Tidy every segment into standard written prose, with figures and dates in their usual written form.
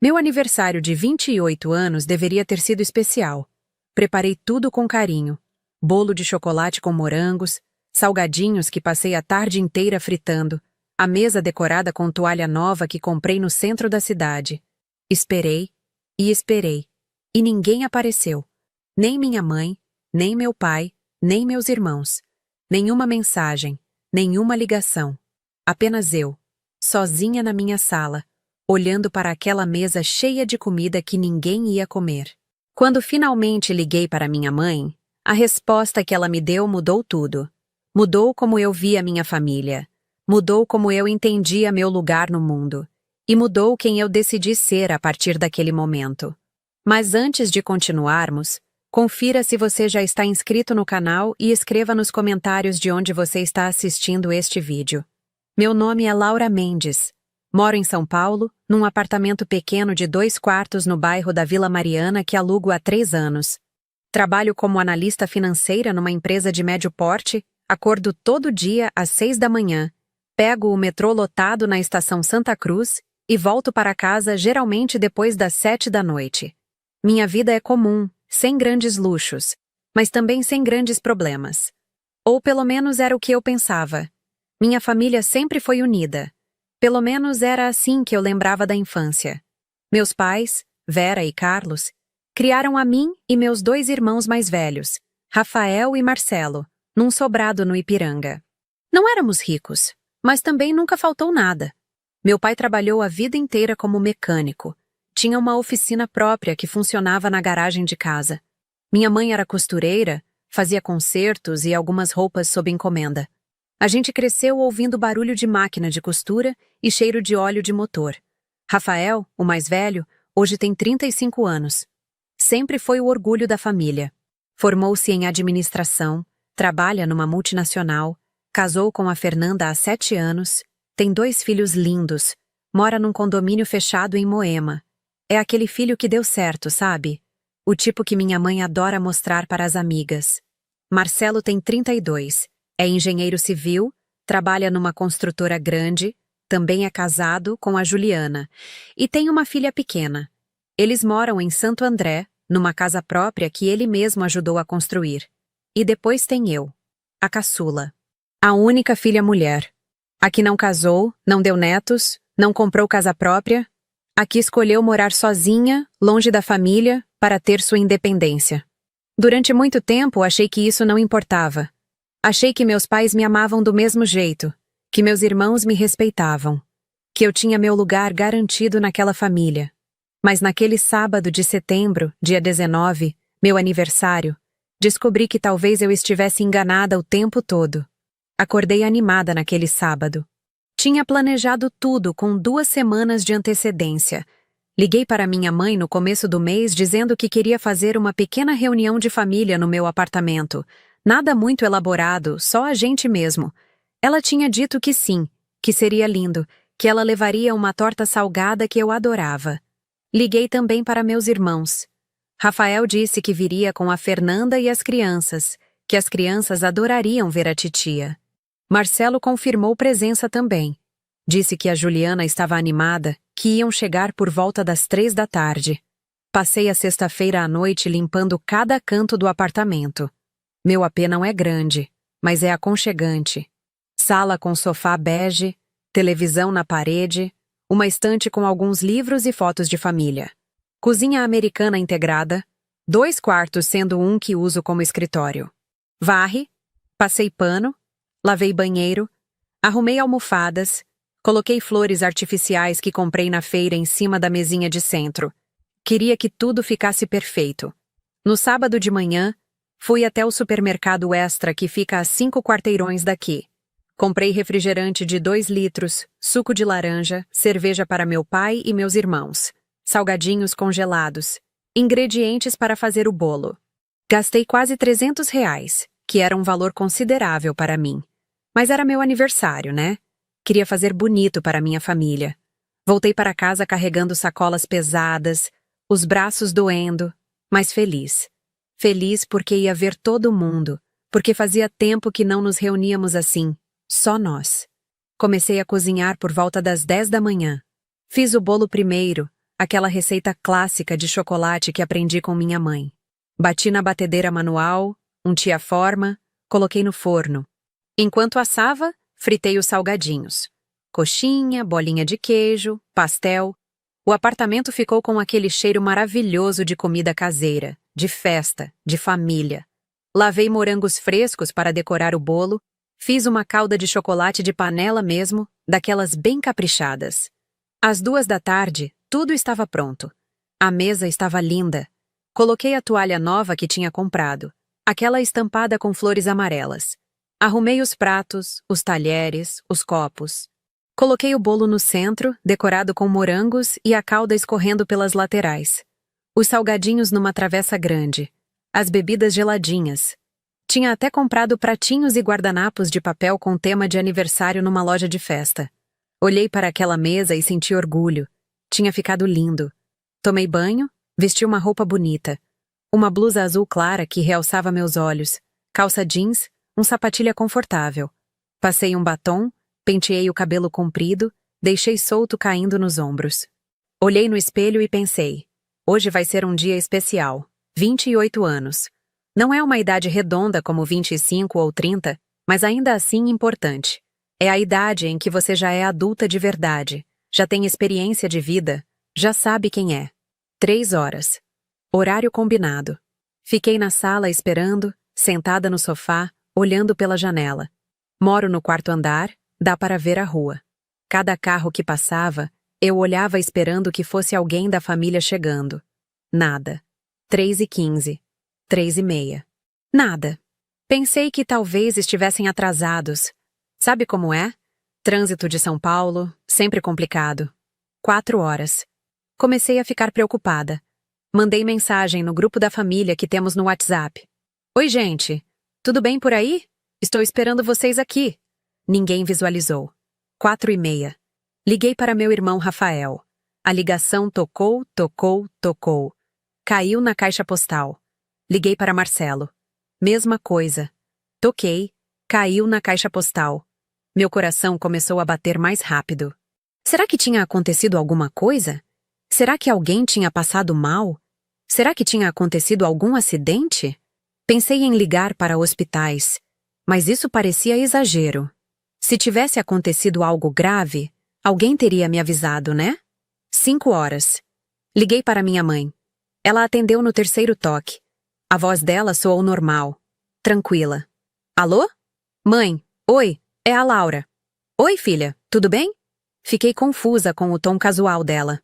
Meu aniversário de 28 anos deveria ter sido especial. Preparei tudo com carinho. Bolo de chocolate com morangos, salgadinhos que passei a tarde inteira fritando, a mesa decorada com toalha nova que comprei no centro da cidade. Esperei e esperei. E ninguém apareceu. Nem minha mãe, nem meu pai, nem meus irmãos. Nenhuma mensagem, nenhuma ligação. Apenas eu, sozinha na minha sala, olhando para aquela mesa cheia de comida que ninguém ia comer. Quando finalmente liguei para minha mãe, a resposta que ela me deu mudou tudo. Mudou como eu via minha família. Mudou como eu entendia meu lugar no mundo. E mudou quem eu decidi ser a partir daquele momento. Mas antes de continuarmos, confira se você já está inscrito no canal e escreva nos comentários de onde você está assistindo este vídeo. Meu nome é Laura Mendes. Moro em São Paulo, num apartamento pequeno de 2 quartos no bairro da Vila Mariana que alugo há 3 anos. Trabalho como analista financeira numa empresa de médio porte, acordo todo dia às 6 da manhã, pego o metrô lotado na estação Santa Cruz e volto para casa geralmente depois das 7 da noite. Minha vida é comum, sem grandes luxos, mas também sem grandes problemas. Ou pelo menos era o que eu pensava. Minha família sempre foi unida. Pelo menos era assim que eu lembrava da infância. Meus pais, Vera e Carlos, criaram a mim e meus 2 irmãos mais velhos, Rafael e Marcelo, num sobrado no Ipiranga. Não éramos ricos, mas também nunca faltou nada. Meu pai trabalhou a vida inteira como mecânico. Tinha uma oficina própria que funcionava na garagem de casa. Minha mãe era costureira, fazia consertos e algumas roupas sob encomenda. A gente cresceu ouvindo barulho de máquina de costura e cheiro de óleo de motor. Rafael, o mais velho, hoje tem 35 anos. Sempre foi o orgulho da família. Formou-se em administração, trabalha numa multinacional, casou com a Fernanda há 7 anos, tem 2 filhos lindos, mora num condomínio fechado em Moema. É aquele filho que deu certo, sabe? O tipo que minha mãe adora mostrar para as amigas. Marcelo tem 32. É engenheiro civil, trabalha numa construtora grande, também é casado com a Juliana, e tem uma filha pequena. Eles moram em Santo André, numa casa própria que ele mesmo ajudou a construir. E depois tem eu, a caçula, a única filha mulher. A que não casou, não deu netos, não comprou casa própria, a que escolheu morar sozinha, longe da família, para ter sua independência. Durante muito tempo achei que isso não importava. Achei que meus pais me amavam do mesmo jeito, que meus irmãos me respeitavam, que eu tinha meu lugar garantido naquela família. Mas naquele sábado de setembro, dia 19, meu aniversário, descobri que talvez eu estivesse enganada o tempo todo. Acordei animada naquele sábado. Tinha planejado tudo com 2 semanas de antecedência. Liguei para minha mãe no começo do mês dizendo que queria fazer uma pequena reunião de família no meu apartamento. Nada muito elaborado, só a gente mesmo. Ela tinha dito que sim, que seria lindo, que ela levaria uma torta salgada que eu adorava. Liguei também para meus irmãos. Rafael disse que viria com a Fernanda e as crianças, que as crianças adorariam ver a titia. Marcelo confirmou presença também. Disse que a Juliana estava animada, que iam chegar por volta das 3 da tarde. Passei a sexta-feira à noite limpando cada canto do apartamento. Meu AP não é grande, mas é aconchegante. Sala com sofá bege, televisão na parede, uma estante com alguns livros e fotos de família. Cozinha americana integrada, 2 quartos sendo um que uso como escritório. Varre, passei pano, lavei banheiro, arrumei almofadas, coloquei flores artificiais que comprei na feira em cima da mesinha de centro. Queria que tudo ficasse perfeito. No sábado de manhã, fui até o supermercado Extra que fica a 5 quarteirões daqui. Comprei refrigerante de 2 litros, suco de laranja, cerveja para meu pai e meus irmãos, salgadinhos congelados, ingredientes para fazer o bolo. Gastei quase R$ 300, que era um valor considerável para mim. Mas era meu aniversário, né? Queria fazer bonito para minha família. Voltei para casa carregando sacolas pesadas, os braços doendo, mas feliz. Feliz porque ia ver todo mundo, porque fazia tempo que não nos reuníamos assim, só nós. Comecei a cozinhar por volta das 10 da manhã. Fiz o bolo primeiro, aquela receita clássica de chocolate que aprendi com minha mãe. Bati na batedeira manual, unti a forma, coloquei no forno. Enquanto assava, fritei os salgadinhos. Coxinha, bolinha de queijo, pastel. O apartamento ficou com aquele cheiro maravilhoso de comida caseira, de festa, de família. Lavei morangos frescos para decorar o bolo, fiz uma calda de chocolate de panela mesmo, daquelas bem caprichadas. Às 2 da tarde, tudo estava pronto. A mesa estava linda. Coloquei a toalha nova que tinha comprado, aquela estampada com flores amarelas. Arrumei os pratos, os talheres, os copos. Coloquei o bolo no centro, decorado com morangos e a calda escorrendo pelas laterais. Os salgadinhos numa travessa grande. As bebidas geladinhas. Tinha até comprado pratinhos e guardanapos de papel com tema de aniversário numa loja de festa. Olhei para aquela mesa e senti orgulho. Tinha ficado lindo. Tomei banho, vesti uma roupa bonita. Uma blusa azul clara que realçava meus olhos, calça jeans, sapatilha confortável. Passei um batom, penteei o cabelo comprido, deixei solto caindo nos ombros. Olhei no espelho e pensei, hoje vai ser um dia especial, 28 anos. Não é uma idade redonda como 25 ou 30, mas ainda assim importante. É a idade em que você já é adulta de verdade, já tem experiência de vida, já sabe quem é. 3 horas. Horário combinado. Fiquei na sala esperando, sentada no sofá, olhando pela janela. Moro no 4º andar, dá para ver a rua. Cada carro que passava, eu olhava esperando que fosse alguém da família chegando. Nada. 3h15. 3h30. Nada. Pensei que talvez estivessem atrasados. Sabe como é? Trânsito de São Paulo, sempre complicado. 4 horas. Comecei a ficar preocupada. Mandei mensagem no grupo da família que temos no WhatsApp. Oi, gente. Tudo bem por aí? Estou esperando vocês aqui. Ninguém visualizou. 4h30. Liguei para meu irmão Rafael. A ligação tocou, tocou, tocou. Caiu na caixa postal. Liguei para Marcelo. Mesma coisa. Toquei, caiu na caixa postal. Meu coração começou a bater mais rápido. Será que tinha acontecido alguma coisa? Será que alguém tinha passado mal? Será que tinha acontecido algum acidente? Pensei em ligar para hospitais, mas isso parecia exagero. Se tivesse acontecido algo grave, alguém teria me avisado, né? 5 horas. Liguei para minha mãe. Ela atendeu no 3º toque. A voz dela soou normal, tranquila. Alô? Mãe, oi, é a Laura. Oi, filha, tudo bem? Fiquei confusa com o tom casual dela.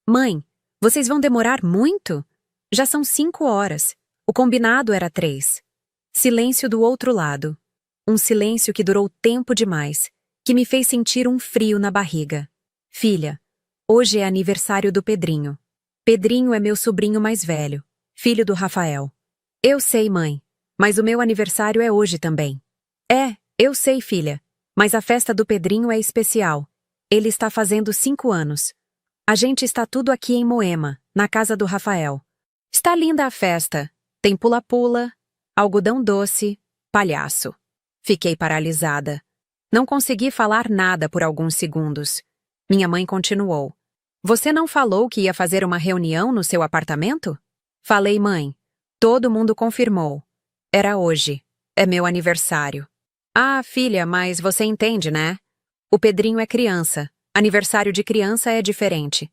Mãe, vocês vão demorar muito? Já são 5 horas. O combinado era 3. Silêncio do outro lado. Um silêncio que durou tempo demais, que me fez sentir um frio na barriga. Filha, hoje é aniversário do Pedrinho. Pedrinho é meu sobrinho mais velho, filho do Rafael. Eu sei, mãe, mas o meu aniversário é hoje também. É, eu sei, filha, mas a festa do Pedrinho é especial. Ele está fazendo 5 anos. A gente está tudo aqui em Moema, na casa do Rafael. Está linda a festa. Tem pula-pula, algodão doce, palhaço. Fiquei paralisada. Não consegui falar nada por alguns segundos. Minha mãe continuou. Você não falou que ia fazer uma reunião no seu apartamento? Falei, mãe. Todo mundo confirmou. Era hoje. É meu aniversário. Ah, filha, mas você entende, né? O Pedrinho é criança. Aniversário de criança é diferente.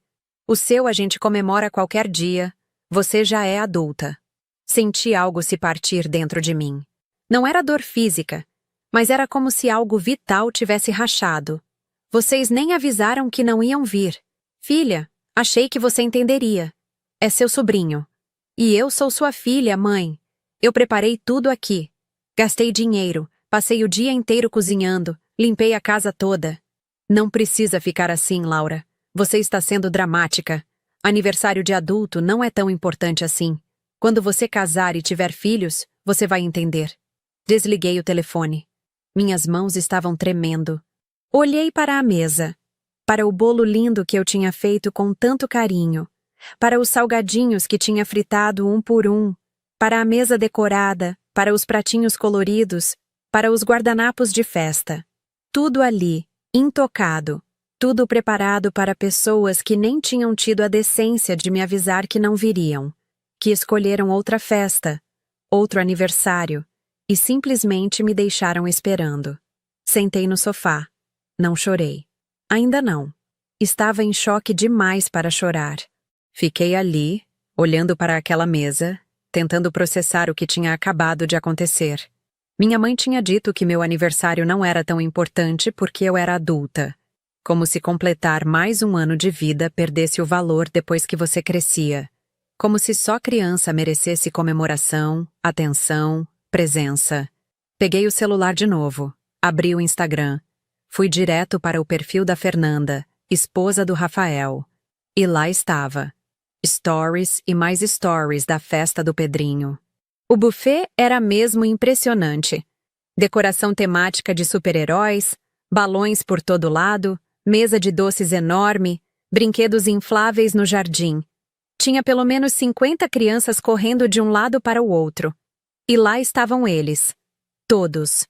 O seu a gente comemora qualquer dia. Você já é adulta. Senti algo se partir dentro de mim. Não era dor física, mas era como se algo vital tivesse rachado. Vocês nem avisaram que não iam vir. Filha, achei que você entenderia. É seu sobrinho. E eu sou sua filha, mãe. Eu preparei tudo aqui. Gastei dinheiro, passei o dia inteiro cozinhando, limpei a casa toda. Não precisa ficar assim, Laura. Você está sendo dramática. Aniversário de adulto não é tão importante assim. Quando você casar e tiver filhos, você vai entender. Desliguei o telefone. Minhas mãos estavam tremendo. Olhei para a mesa, para o bolo lindo que eu tinha feito com tanto carinho, para os salgadinhos que tinha fritado um por um, para a mesa decorada, para os pratinhos coloridos, para os guardanapos de festa. Tudo ali, intocado. Tudo preparado para pessoas que nem tinham tido a decência de me avisar que não viriam, que escolheram outra festa, outro aniversário, e simplesmente me deixaram esperando. Sentei no sofá. Não chorei. Ainda não. Estava em choque demais para chorar. Fiquei ali, olhando para aquela mesa, tentando processar o que tinha acabado de acontecer. Minha mãe tinha dito que meu aniversário não era tão importante porque eu era adulta. Como se completar mais um ano de vida perdesse o valor depois que você crescia. Como se só criança merecesse comemoração, atenção, presença. Peguei o celular de novo, abri o Instagram. Fui direto para o perfil da Fernanda, esposa do Rafael. E lá estava. Stories e mais stories da festa do Pedrinho. O buffet era mesmo impressionante. Decoração temática de super-heróis, balões por todo lado, mesa de doces enorme, brinquedos infláveis no jardim. Tinha pelo menos 50 crianças correndo de um lado para o outro. E lá estavam eles. Todos.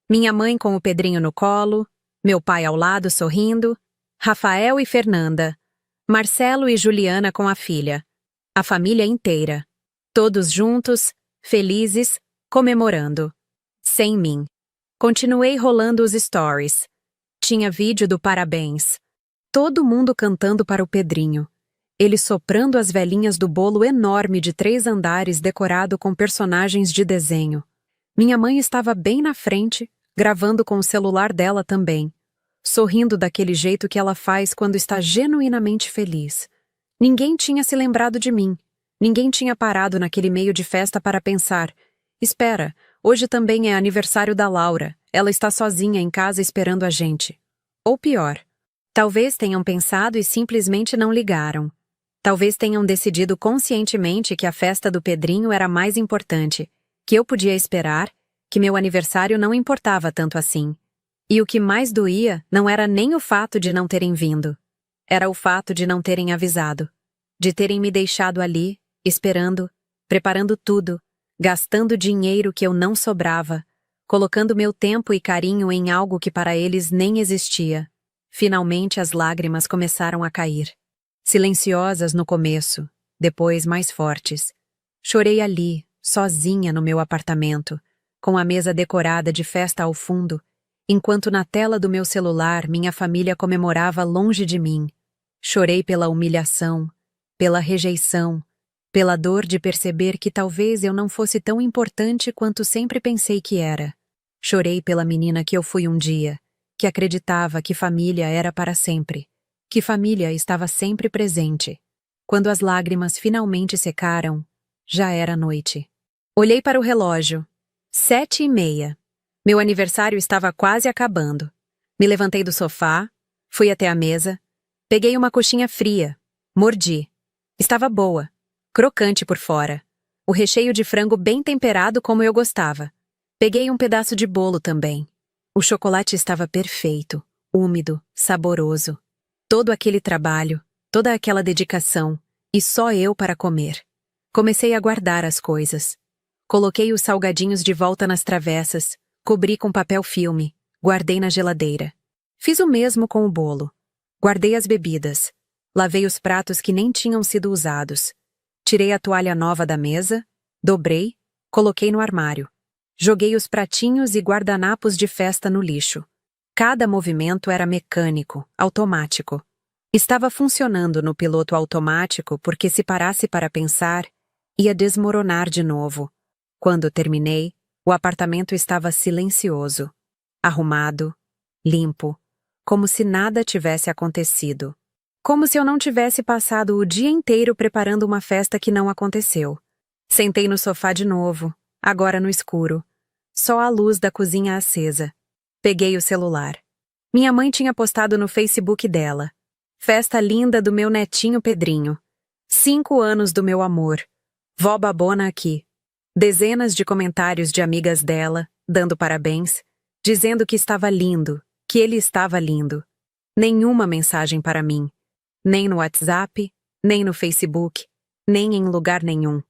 Minha mãe com o Pedrinho no colo, meu pai ao lado sorrindo, Rafael e Fernanda, Marcelo e Juliana com a filha. A família inteira. Todos juntos, felizes, comemorando. Sem mim. Continuei rolando os stories. Tinha vídeo do parabéns. Todo mundo cantando para o Pedrinho. Ele soprando as velhinhas do bolo enorme de 3 andares decorado com personagens de desenho. Minha mãe estava bem na frente, gravando com o celular dela também, sorrindo daquele jeito que ela faz quando está genuinamente feliz. Ninguém tinha se lembrado de mim. Ninguém tinha parado naquele meio de festa para pensar: espera, hoje também é aniversário da Laura, ela está sozinha em casa esperando a gente. Ou pior, talvez tenham pensado e simplesmente não ligaram. Talvez tenham decidido conscientemente que a festa do Pedrinho era mais importante, que eu podia esperar, que meu aniversário não importava tanto assim. E o que mais doía não era nem o fato de não terem vindo. Era o fato de não terem avisado. De terem me deixado ali, esperando, preparando tudo, gastando dinheiro que eu não sobrava, colocando meu tempo e carinho em algo que para eles nem existia. Finalmente as lágrimas começaram a cair. Silenciosas no começo, depois mais fortes. Chorei ali, sozinha no meu apartamento, com a mesa decorada de festa ao fundo, enquanto na tela do meu celular minha família comemorava longe de mim. Chorei pela humilhação, pela rejeição, pela dor de perceber que talvez eu não fosse tão importante quanto sempre pensei que era. Chorei pela menina que eu fui um dia, que acreditava que família era para sempre, que família estava sempre presente. Quando as lágrimas finalmente secaram, já era noite. Olhei para o relógio. 7h30. Meu aniversário estava quase acabando. Me levantei do sofá, fui até a mesa, peguei uma coxinha fria, mordi. Estava boa, crocante por fora. O recheio de frango bem temperado como eu gostava. Peguei um pedaço de bolo também. O chocolate estava perfeito, úmido, saboroso. Todo aquele trabalho, toda aquela dedicação, e só eu para comer. Comecei a guardar as coisas. Coloquei os salgadinhos de volta nas travessas, cobri com papel filme, guardei na geladeira. Fiz o mesmo com o bolo. Guardei as bebidas. Lavei os pratos que nem tinham sido usados. Tirei a toalha nova da mesa, dobrei, coloquei no armário. Joguei os pratinhos e guardanapos de festa no lixo. Cada movimento era mecânico, automático. Estava funcionando no piloto automático porque se parasse para pensar, ia desmoronar de novo. Quando terminei, o apartamento estava silencioso, arrumado, limpo, como se nada tivesse acontecido. Como se eu não tivesse passado o dia inteiro preparando uma festa que não aconteceu. Sentei no sofá de novo, agora no escuro. Só a luz da cozinha acesa. Peguei o celular. Minha mãe tinha postado no Facebook dela. Festa linda do meu netinho Pedrinho. 5 anos do meu amor. Vó babona aqui. Dezenas de comentários de amigas dela, dando parabéns, dizendo que estava lindo, que ele estava lindo. Nenhuma mensagem para mim. Nem no WhatsApp, nem no Facebook, nem em lugar nenhum.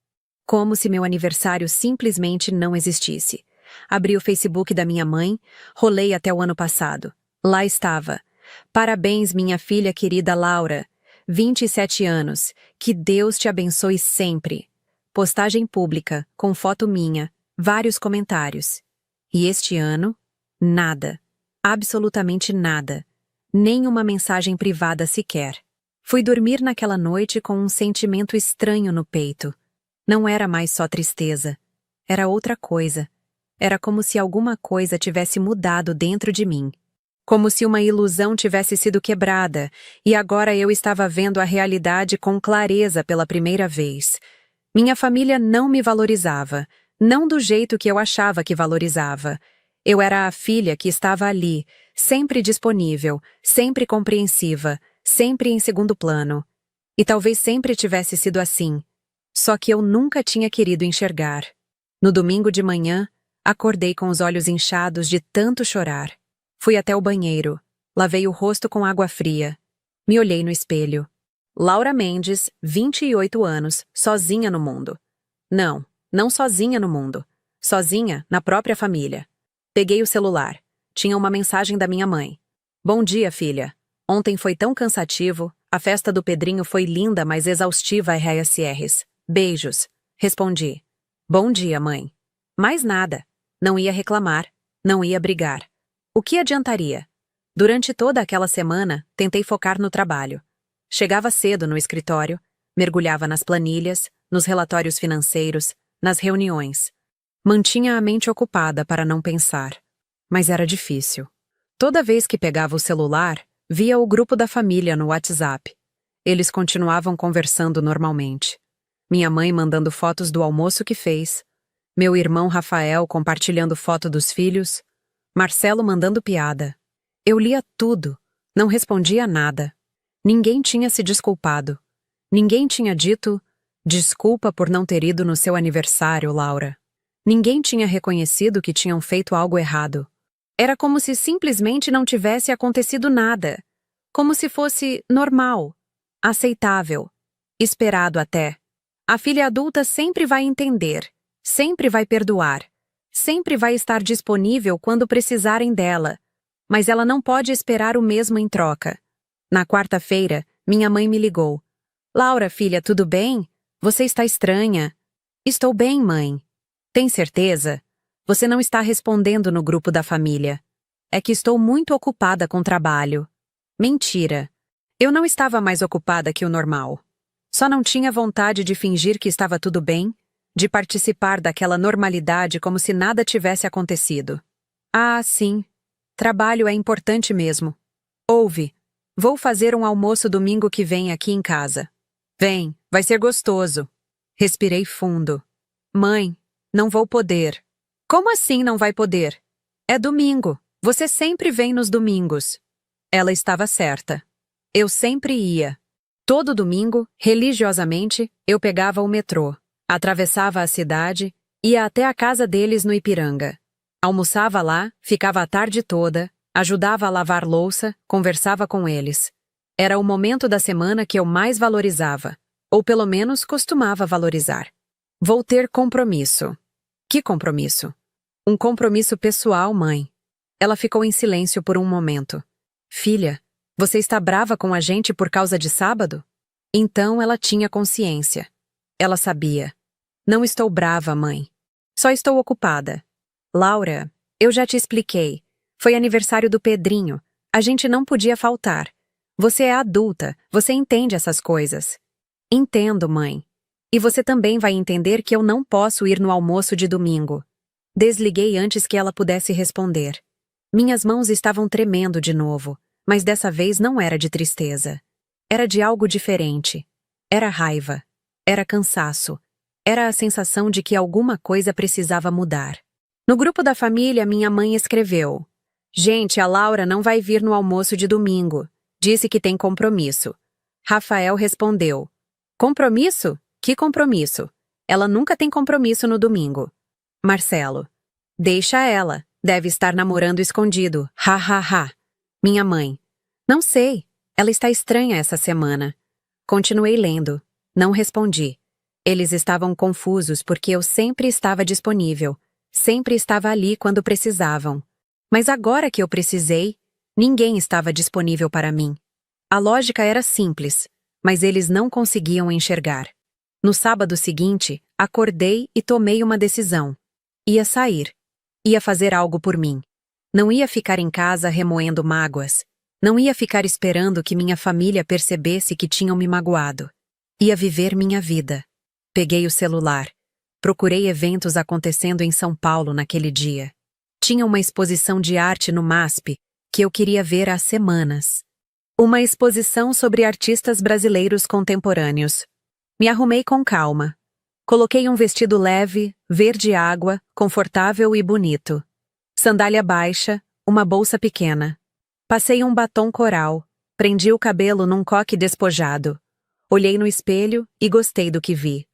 Como se meu aniversário simplesmente não existisse. Abri o Facebook da minha mãe, rolei até o ano passado. Lá estava, Parabéns, minha filha querida Laura. 27 anos. Que Deus te abençoe sempre. Postagem pública, com foto minha, vários comentários. E este ano, nada. Absolutamente nada. Nem uma mensagem privada sequer. Fui dormir naquela noite com um sentimento estranho no peito. Não era mais só tristeza. Era outra coisa. Era como se alguma coisa tivesse mudado dentro de mim. Como se uma ilusão tivesse sido quebrada, e agora eu estava vendo a realidade com clareza pela primeira vez. Minha família não me valorizava, não do jeito que eu achava que valorizava. Eu era a filha que estava ali, sempre disponível, sempre compreensiva, sempre em segundo plano. E talvez sempre tivesse sido assim. Só que eu nunca tinha querido enxergar. No domingo de manhã, acordei com os olhos inchados de tanto chorar. Fui até o banheiro, lavei o rosto com água fria. Me olhei no espelho. Laura Mendes, 28 anos, sozinha no mundo. Não, não sozinha no mundo. Sozinha na própria família. Peguei o celular. Tinha uma mensagem da minha mãe. Bom dia, filha. Ontem foi tão cansativo, a festa do Pedrinho foi linda, mas exaustiva, RSRs. Beijos. Respondi. Bom dia, mãe. Mais nada. Não ia reclamar, não ia brigar. O que adiantaria? Durante toda aquela semana, tentei focar no trabalho. Chegava cedo no escritório, mergulhava nas planilhas, nos relatórios financeiros, nas reuniões. Mantinha a mente ocupada para não pensar. Mas era difícil. Toda vez que pegava o celular, via o grupo da família no WhatsApp. Eles continuavam conversando normalmente. Minha mãe mandando fotos do almoço que fez, meu irmão Rafael compartilhando foto dos filhos, Marcelo mandando piada. Eu lia tudo, não respondia nada. Ninguém tinha se desculpado. Ninguém tinha dito, desculpa por não ter ido no seu aniversário, Laura. Ninguém tinha reconhecido que tinham feito algo errado. Era como se simplesmente não tivesse acontecido nada. Como se fosse normal, aceitável, esperado até. A filha adulta sempre vai entender, sempre vai perdoar, sempre vai estar disponível quando precisarem dela, mas ela não pode esperar o mesmo em troca. Na quarta-feira, minha mãe me ligou. Laura, filha, tudo bem? Você está estranha. Estou bem, mãe. Tem certeza? Você não está respondendo no grupo da família. É que estou muito ocupada com trabalho. Mentira. Eu não estava mais ocupada que o normal. Só não tinha vontade de fingir que estava tudo bem, de participar daquela normalidade como se nada tivesse acontecido. Ah, sim. Trabalho é importante mesmo. Ouve, vou fazer um almoço domingo que vem aqui em casa. Vem, vai ser gostoso. Respirei fundo. Mãe, não vou poder. Como assim não vai poder? É domingo. Você sempre vem nos domingos. Ela estava certa. Eu sempre ia. Todo domingo, religiosamente, eu pegava o metrô, atravessava a cidade, ia até a casa deles no Ipiranga. Almoçava lá, ficava a tarde toda, ajudava a lavar louça, conversava com eles. Era o momento da semana que eu mais valorizava, ou pelo menos costumava valorizar. Vou ter compromisso. Que compromisso? Um compromisso pessoal, mãe. Ela ficou em silêncio por um momento. Filha, você está brava com a gente por causa de sábado? Então ela tinha consciência. Ela sabia. Não estou brava, mãe. Só estou ocupada. Laura, eu já te expliquei. Foi aniversário do Pedrinho. A gente não podia faltar. Você é adulta, você entende essas coisas. Entendo, mãe. E você também vai entender que eu não posso ir no almoço de domingo. Desliguei antes que ela pudesse responder. Minhas mãos estavam tremendo de novo, mas dessa vez não era de tristeza. Era de algo diferente. Era raiva. Era cansaço. Era a sensação de que alguma coisa precisava mudar. No grupo da família, minha mãe escreveu: Gente, a Laura não vai vir no almoço de domingo. Disse que tem compromisso. Rafael respondeu: Compromisso? Que compromisso? Ela nunca tem compromisso no domingo. Marcelo: Deixa ela. Deve estar namorando escondido. Ha, ha, ha. Minha mãe: Não sei. Ela está estranha essa semana. Continuei lendo. Não respondi. Eles estavam confusos porque eu sempre estava disponível. Sempre estava ali quando precisavam. Mas agora que eu precisei, Ninguém estava disponível para mim. A lógica era simples, mas eles não conseguiam enxergar. No sábado seguinte, acordei e tomei uma decisão. Ia sair. Ia fazer algo por mim. Não ia ficar em casa remoendo mágoas. Não ia ficar esperando que minha família percebesse que tinham me magoado. Ia viver minha vida. Peguei o celular. Procurei eventos acontecendo em São Paulo naquele dia. Tinha uma exposição de arte no MASP que eu queria ver há semanas. Uma exposição sobre artistas brasileiros contemporâneos. Me arrumei com calma. Coloquei um vestido leve, verde água, confortável e bonito. Sandália baixa, uma bolsa pequena. Passei um batom coral, prendi o cabelo num coque despojado. Olhei no espelho e gostei do que vi.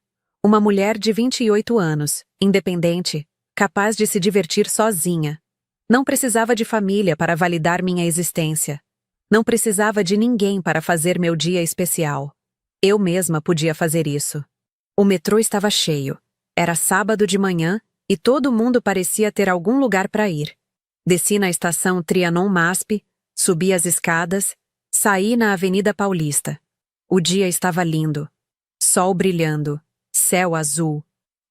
Uma mulher de 28 anos, independente, capaz de se divertir sozinha. Não precisava de família para validar minha existência. Não precisava de ninguém para fazer meu dia especial. Eu mesma podia fazer isso. O metrô estava cheio. Era sábado de manhã e todo mundo parecia ter algum lugar para ir. Desci na estação Trianon-MASP, subi as escadas, saí na Avenida Paulista. O dia estava lindo. Sol brilhando, céu azul.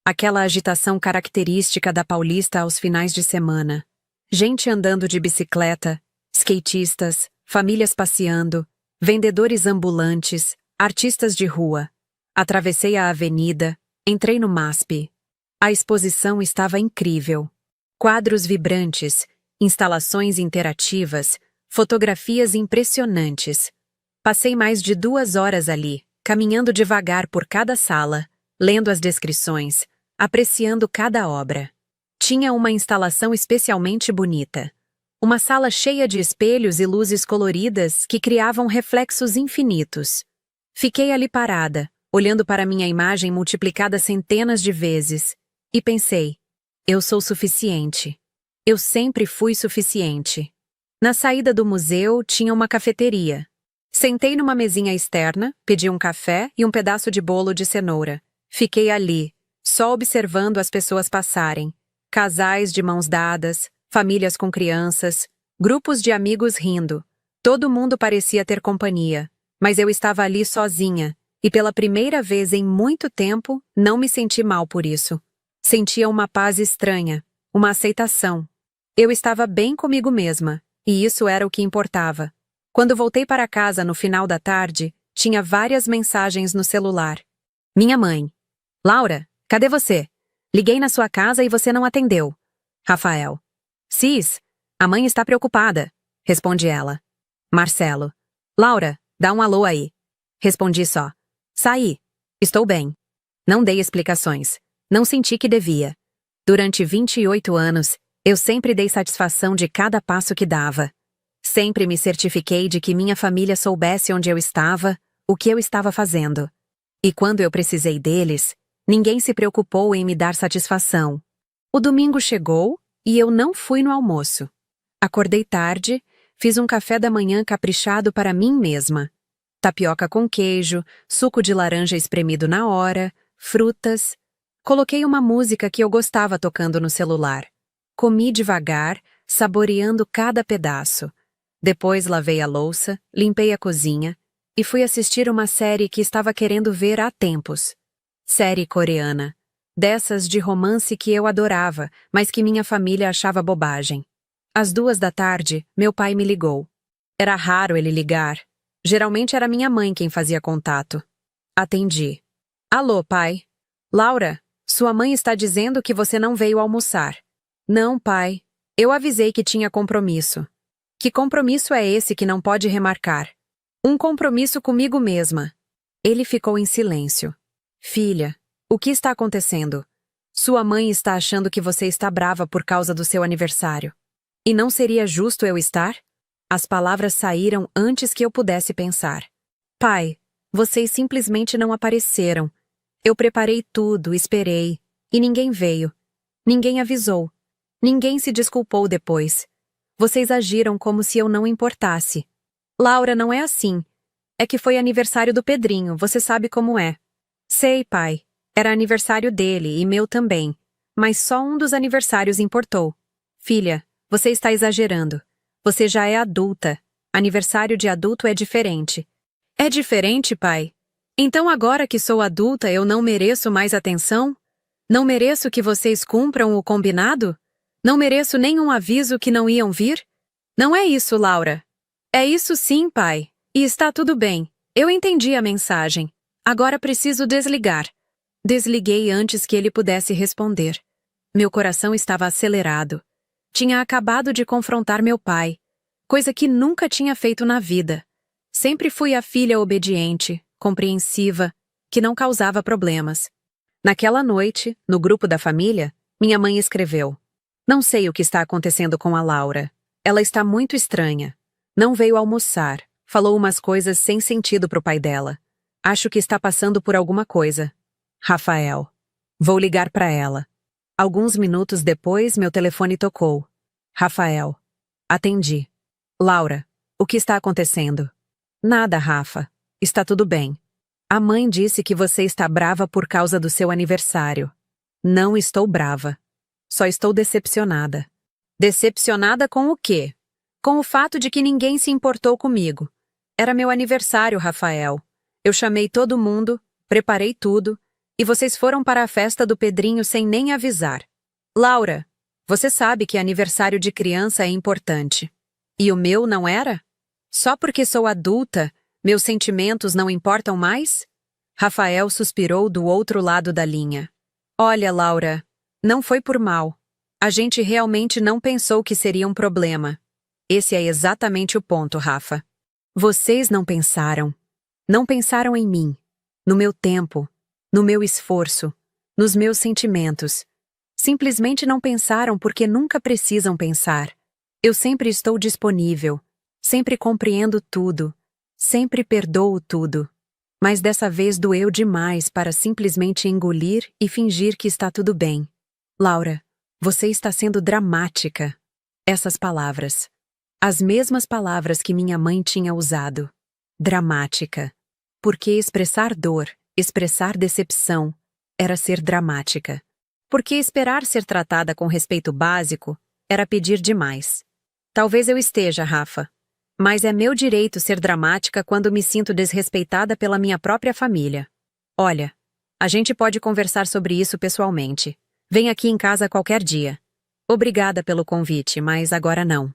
Aquela agitação característica da Paulista aos finais de semana. Gente andando de bicicleta, skatistas, famílias passeando, vendedores ambulantes, artistas de rua. Atravessei a avenida, entrei no MASP. A exposição estava incrível. Quadros vibrantes, instalações interativas, fotografias impressionantes. Passei mais de 2 horas ali, caminhando devagar por cada sala, lendo as descrições, apreciando cada obra. Tinha uma instalação especialmente bonita. Uma sala cheia de espelhos e luzes coloridas que criavam reflexos infinitos. Fiquei ali parada, olhando para minha imagem multiplicada centenas de vezes, e pensei: eu sou suficiente. Eu sempre fui suficiente. Na saída do museu tinha uma cafeteria. Sentei numa mesinha externa, pedi um café e um pedaço de bolo de cenoura. Fiquei ali, só observando as pessoas passarem. Casais de mãos dadas, famílias com crianças, grupos de amigos rindo. Todo mundo parecia ter companhia, mas eu estava ali sozinha, e pela primeira vez em muito tempo não me senti mal por isso. Sentia uma paz estranha, uma aceitação. Eu estava bem comigo mesma, e isso era o que importava. Quando voltei para casa no final da tarde, tinha várias mensagens no celular. Minha mãe. Laura, cadê você? Liguei na sua casa e você não atendeu. Rafael. Cis, a mãe está preocupada, responde ela. Marcelo. Laura, dá um alô aí. Respondi só. Saí. Estou bem. Não dei explicações. Não senti que devia. Durante 28 anos, eu sempre dei satisfação de cada passo que dava. Sempre me certifiquei de que minha família soubesse onde eu estava, o que eu estava fazendo. E quando eu precisei deles, ninguém se preocupou em me dar satisfação. O domingo chegou e eu não fui no almoço. Acordei tarde, fiz um café da manhã caprichado para mim mesma. Tapioca com queijo, suco de laranja espremido na hora, frutas. Coloquei uma música que eu gostava tocando no celular. Comi devagar, saboreando cada pedaço. Depois lavei a louça, limpei a cozinha e fui assistir uma série que estava querendo ver há tempos. Série coreana. Dessas de romance que eu adorava, mas que minha família achava bobagem. Às 2 da tarde, meu pai me ligou. Era raro ele ligar. Geralmente era minha mãe quem fazia contato. Atendi. Alô, pai? Laura, sua mãe está dizendo que você não veio almoçar. Não, pai. Eu avisei que tinha compromisso. Que compromisso é esse que não pode remarcar? Um compromisso comigo mesma. Ele ficou em silêncio. Filha, o que está acontecendo? Sua mãe está achando que você está brava por causa do seu aniversário. E não seria justo eu estar? As palavras saíram antes que eu pudesse pensar. Pai, vocês simplesmente não apareceram. Eu preparei tudo, esperei, e ninguém veio. Ninguém avisou. Ninguém se desculpou depois. Vocês agiram como se eu não importasse. Laura, não é assim. É que foi aniversário do Pedrinho, você sabe como é. Sei, pai. Era aniversário dele e meu também. Mas só um dos aniversários importou. Filha, você está exagerando. Você já é adulta. Aniversário de adulto é diferente. É diferente, pai? Então agora que sou adulta eu não mereço mais atenção? Não mereço que vocês cumpram o combinado? Não mereço nenhum aviso que não iam vir? Não é isso, Laura. É isso sim, pai. E está tudo bem. Eu entendi a mensagem. Agora preciso desligar. Desliguei antes que ele pudesse responder. Meu coração estava acelerado. Tinha acabado de confrontar meu pai, coisa que nunca tinha feito na vida. Sempre fui a filha obediente, compreensiva, que não causava problemas. Naquela noite, no grupo da família, minha mãe escreveu: Não sei o que está acontecendo com a Laura. Ela está muito estranha. Não veio almoçar. Falou umas coisas sem sentido pro pai dela. Acho que está passando por alguma coisa. Rafael. Vou ligar para ela. Alguns minutos depois, meu telefone tocou. Rafael. Atendi. Laura, o que está acontecendo? Nada, Rafa. Está tudo bem. A mãe disse que você está brava por causa do seu aniversário. Não estou brava. Só estou decepcionada. Decepcionada com o quê? Com o fato de que ninguém se importou comigo. Era meu aniversário, Rafael. Eu chamei todo mundo, preparei tudo, e vocês foram para a festa do Pedrinho sem nem avisar. Laura, você sabe que aniversário de criança é importante. E o meu não era? Só porque sou adulta, meus sentimentos não importam mais? Rafael suspirou do outro lado da linha. Olha, Laura, não foi por mal. A gente realmente não pensou que seria um problema. Esse é exatamente o ponto, Rafa. Vocês não pensaram. Não pensaram em mim, no meu tempo, no meu esforço, nos meus sentimentos. Simplesmente não pensaram porque nunca precisam pensar. Eu sempre estou disponível, sempre compreendo tudo, sempre perdoo tudo. Mas dessa vez doeu demais para simplesmente engolir e fingir que está tudo bem. Laura, você está sendo dramática. Essas palavras. As mesmas palavras que minha mãe tinha usado. Dramática. Porque expressar dor, expressar decepção, era ser dramática. Porque esperar ser tratada com respeito básico era pedir demais. Talvez eu esteja, Rafa. Mas é meu direito ser dramática quando me sinto desrespeitada pela minha própria família. Olha, a gente pode conversar sobre isso pessoalmente. Vem aqui em casa qualquer dia. Obrigada pelo convite, mas agora não.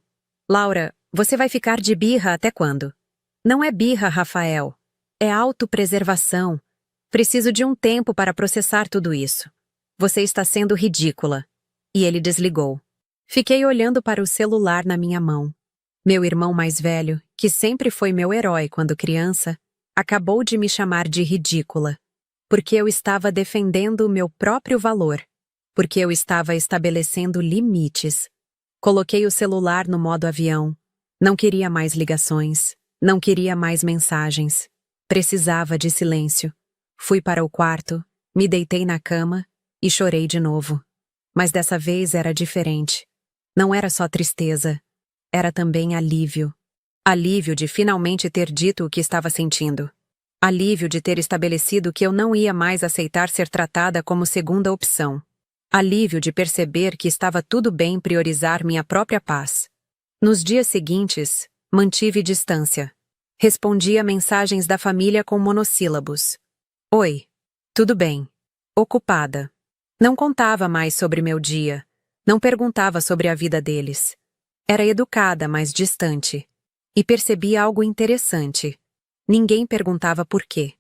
Laura, você vai ficar de birra até quando? Não é birra, Rafael. É autopreservação. Preciso de um tempo para processar tudo isso. Você está sendo ridícula. E ele desligou. Fiquei olhando para o celular na minha mão. Meu irmão mais velho, que sempre foi meu herói quando criança, acabou de me chamar de ridícula. Porque eu estava defendendo o meu próprio valor. Porque eu estava estabelecendo limites. Coloquei o celular no modo avião. Não queria mais ligações. Não queria mais mensagens. Precisava de silêncio. Fui para o quarto, me deitei na cama e chorei de novo. Mas dessa vez era diferente. Não era só tristeza. Era também alívio. Alívio de finalmente ter dito o que estava sentindo. Alívio de ter estabelecido que eu não ia mais aceitar ser tratada como segunda opção. Alívio de perceber que estava tudo bem priorizar minha própria paz. Nos dias seguintes, mantive distância. Respondia mensagens da família com monossílabos. Oi. Tudo bem. Ocupada. Não contava mais sobre meu dia. Não perguntava sobre a vida deles. Era educada, mas distante. E percebi algo interessante. Ninguém perguntava por quê.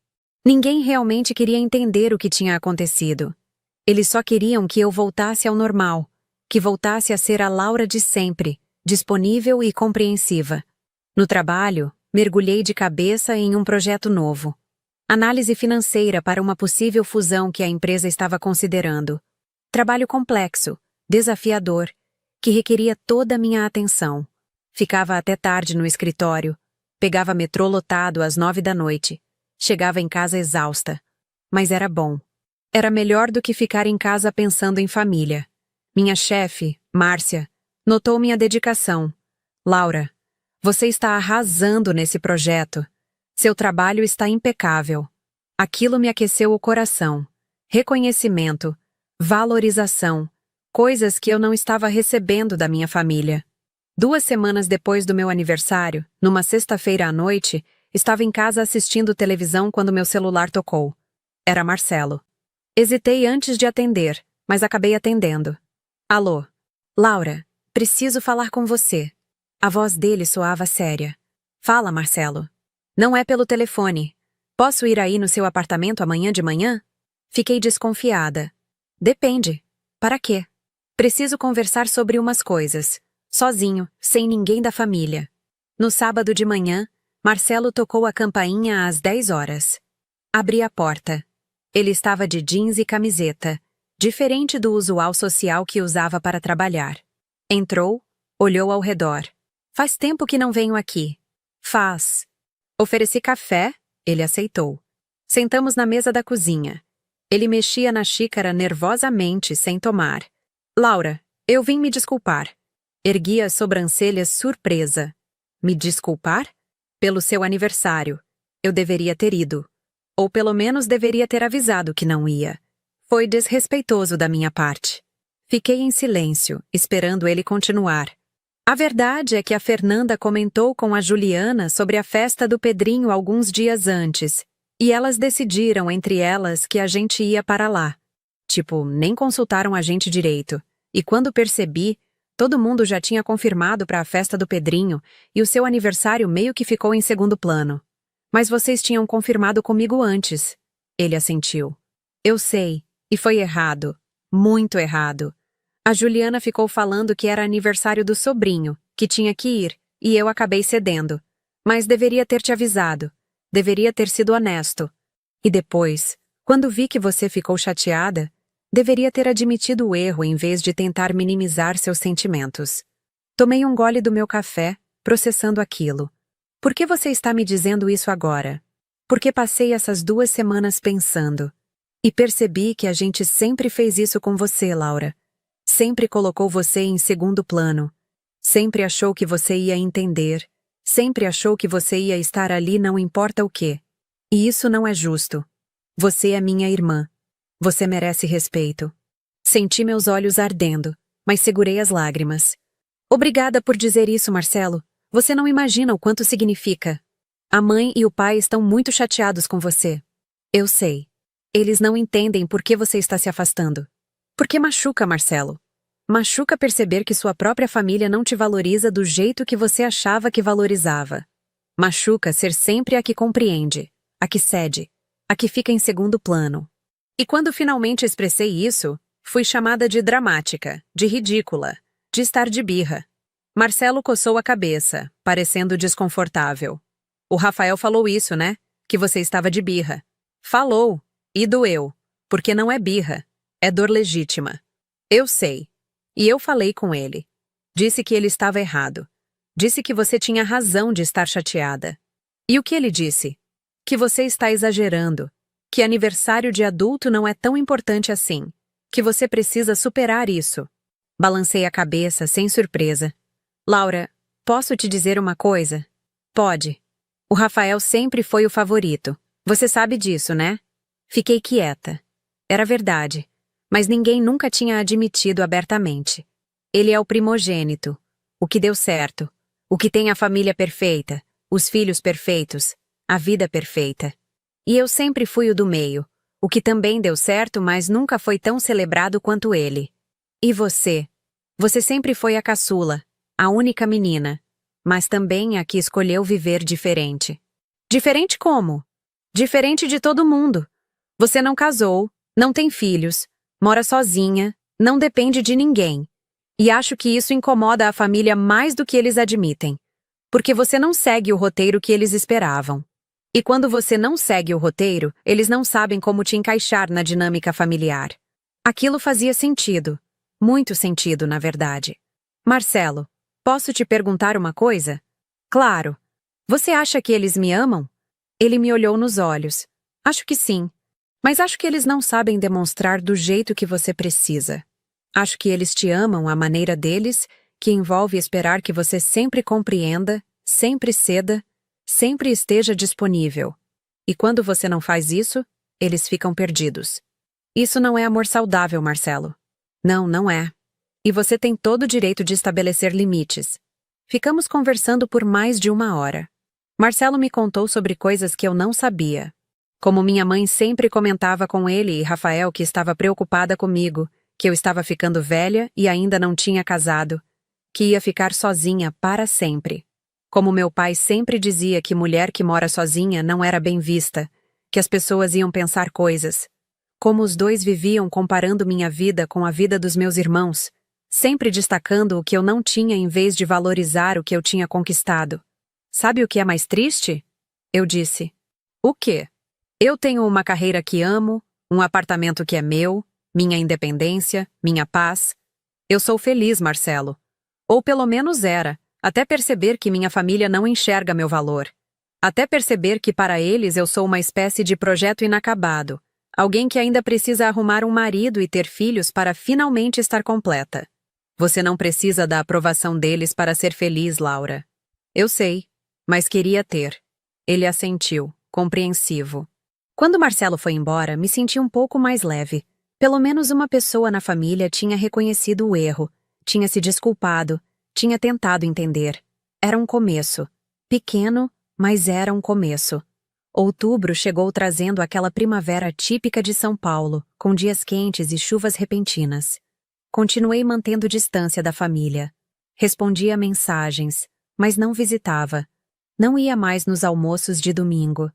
Ninguém realmente queria entender o que tinha acontecido. Eles só queriam que eu voltasse ao normal, que voltasse a ser a Laura de sempre, disponível e compreensiva. No trabalho, mergulhei de cabeça em um projeto novo. Análise financeira para uma possível fusão que a empresa estava considerando. Trabalho complexo, desafiador, que requeria toda a minha atenção. Ficava até tarde no escritório, pegava metrô lotado às 9 da noite, chegava em casa exausta. Mas era bom. Era melhor do que ficar em casa pensando em família. Minha chefe, Márcia, notou minha dedicação. Laura, você está arrasando nesse projeto. Seu trabalho está impecável. Aquilo me aqueceu o coração. Reconhecimento, valorização, coisas que eu não estava recebendo da minha família. 2 semanas depois do meu aniversário, numa sexta-feira à noite, estava em casa assistindo televisão quando meu celular tocou. Era Marcelo. Hesitei antes de atender, mas acabei atendendo. Alô? Laura, preciso falar com você. A voz dele soava séria. Fala, Marcelo. Não é pelo telefone. Posso ir aí no seu apartamento amanhã de manhã? Fiquei desconfiada. Depende. Para quê? Preciso conversar sobre umas coisas. Sozinho, sem ninguém da família. No sábado de manhã, Marcelo tocou a campainha às 10 horas. Abri a porta. Ele estava de jeans e camiseta, diferente do usual social que usava para trabalhar. Entrou, olhou ao redor. Faz tempo que não venho aqui. Faz. Ofereci café, ele aceitou. Sentamos na mesa da cozinha. Ele mexia na xícara nervosamente, sem tomar. Laura, eu vim me desculpar. Ergui as sobrancelhas surpresa. Me desculpar? Pelo seu aniversário. Eu deveria ter ido. Ou pelo menos deveria ter avisado que não ia. Foi desrespeitoso da minha parte. Fiquei em silêncio, esperando ele continuar. A verdade é que a Fernanda comentou com a Juliana sobre a festa do Pedrinho alguns dias antes, e elas decidiram entre elas que a gente ia para lá. Tipo, nem consultaram a gente direito. E quando percebi, todo mundo já tinha confirmado para a festa do Pedrinho, e o seu aniversário meio que ficou em segundo plano. Mas vocês tinham confirmado comigo antes. Ele assentiu. Eu sei, e foi errado. Muito errado. A Juliana ficou falando que era aniversário do sobrinho, que tinha que ir, e eu acabei cedendo. Mas deveria ter te avisado. Deveria ter sido honesto. E depois, quando vi que você ficou chateada, deveria ter admitido o erro em vez de tentar minimizar seus sentimentos. Tomei um gole do meu café, processando aquilo. Por que você está me dizendo isso agora? Porque passei essas 2 semanas pensando. E percebi que a gente sempre fez isso com você, Laura. Sempre colocou você em segundo plano. Sempre achou que você ia entender. Sempre achou que você ia estar ali não importa o quê. E isso não é justo. Você é minha irmã. Você merece respeito. Senti meus olhos ardendo, mas segurei as lágrimas. Obrigada por dizer isso, Marcelo. Você não imagina o quanto significa. A mãe e o pai estão muito chateados com você. Eu sei. Eles não entendem por que você está se afastando. Porque machuca, Marcelo. Machuca perceber que sua própria família não te valoriza do jeito que você achava que valorizava. Machuca ser sempre a que compreende, a que cede, a que fica em segundo plano. E quando finalmente expressei isso, fui chamada de dramática, de ridícula, de estar de birra. Marcelo coçou a cabeça, parecendo desconfortável. O Rafael falou isso, né? Que você estava de birra. Falou. E doeu. Porque não é birra. É dor legítima. Eu sei. E eu falei com ele. Disse que ele estava errado. Disse que você tinha razão de estar chateada. E o que ele disse? Que você está exagerando. Que aniversário de adulto não é tão importante assim. Que você precisa superar isso. Balancei a cabeça, sem surpresa. Laura, posso te dizer uma coisa? Pode. O Rafael sempre foi o favorito. Você sabe disso, né? Fiquei quieta. Era verdade. Mas ninguém nunca tinha admitido abertamente. Ele é o primogênito. O que deu certo. O que tem a família perfeita. Os filhos perfeitos. A vida perfeita. E eu sempre fui o do meio. O que também deu certo, mas nunca foi tão celebrado quanto ele. E você? Você sempre foi a caçula. A única menina, mas também a que escolheu viver diferente. Diferente como? Diferente de todo mundo. Você não casou, não tem filhos, mora sozinha, não depende de ninguém. E acho que isso incomoda a família mais do que eles admitem. Porque você não segue o roteiro que eles esperavam. E quando você não segue o roteiro, eles não sabem como te encaixar na dinâmica familiar. Aquilo fazia sentido. Muito sentido, na verdade. Marcelo, posso te perguntar uma coisa? Claro. Você acha que eles me amam? Ele me olhou nos olhos. Acho que sim. Mas acho que eles não sabem demonstrar do jeito que você precisa. Acho que eles te amam à maneira deles, que envolve esperar que você sempre compreenda, sempre ceda, sempre esteja disponível. E quando você não faz isso, eles ficam perdidos. Isso não é amor saudável, Marcelo. Não, não é. E você tem todo o direito de estabelecer limites. Ficamos conversando por mais de 1 hora. Marcelo me contou sobre coisas que eu não sabia. Como minha mãe sempre comentava com ele e Rafael que estava preocupada comigo, que eu estava ficando velha e ainda não tinha casado, que ia ficar sozinha para sempre. Como meu pai sempre dizia que mulher que mora sozinha não era bem vista, que as pessoas iam pensar coisas. Como os dois viviam comparando minha vida com a vida dos meus irmãos, sempre destacando o que eu não tinha em vez de valorizar o que eu tinha conquistado. Sabe o que é mais triste? Eu disse. O quê? Eu tenho uma carreira que amo, um apartamento que é meu, minha independência, minha paz. Eu sou feliz, Marcelo. Ou pelo menos era, até perceber que minha família não enxerga meu valor. Até perceber que para eles eu sou uma espécie de projeto inacabado, alguém que ainda precisa arrumar um marido e ter filhos para finalmente estar completa. Você não precisa da aprovação deles para ser feliz, Laura. Eu sei, mas queria ter. Ele assentiu, compreensivo. Quando Marcelo foi embora, me senti um pouco mais leve. Pelo menos uma pessoa na família tinha reconhecido o erro, tinha se desculpado, tinha tentado entender. Era um começo. Pequeno, mas era um começo. Outubro chegou trazendo aquela primavera típica de São Paulo, com dias quentes e chuvas repentinas. Continuei mantendo distância da família. Respondia mensagens, mas não visitava. Não ia mais nos almoços de domingo.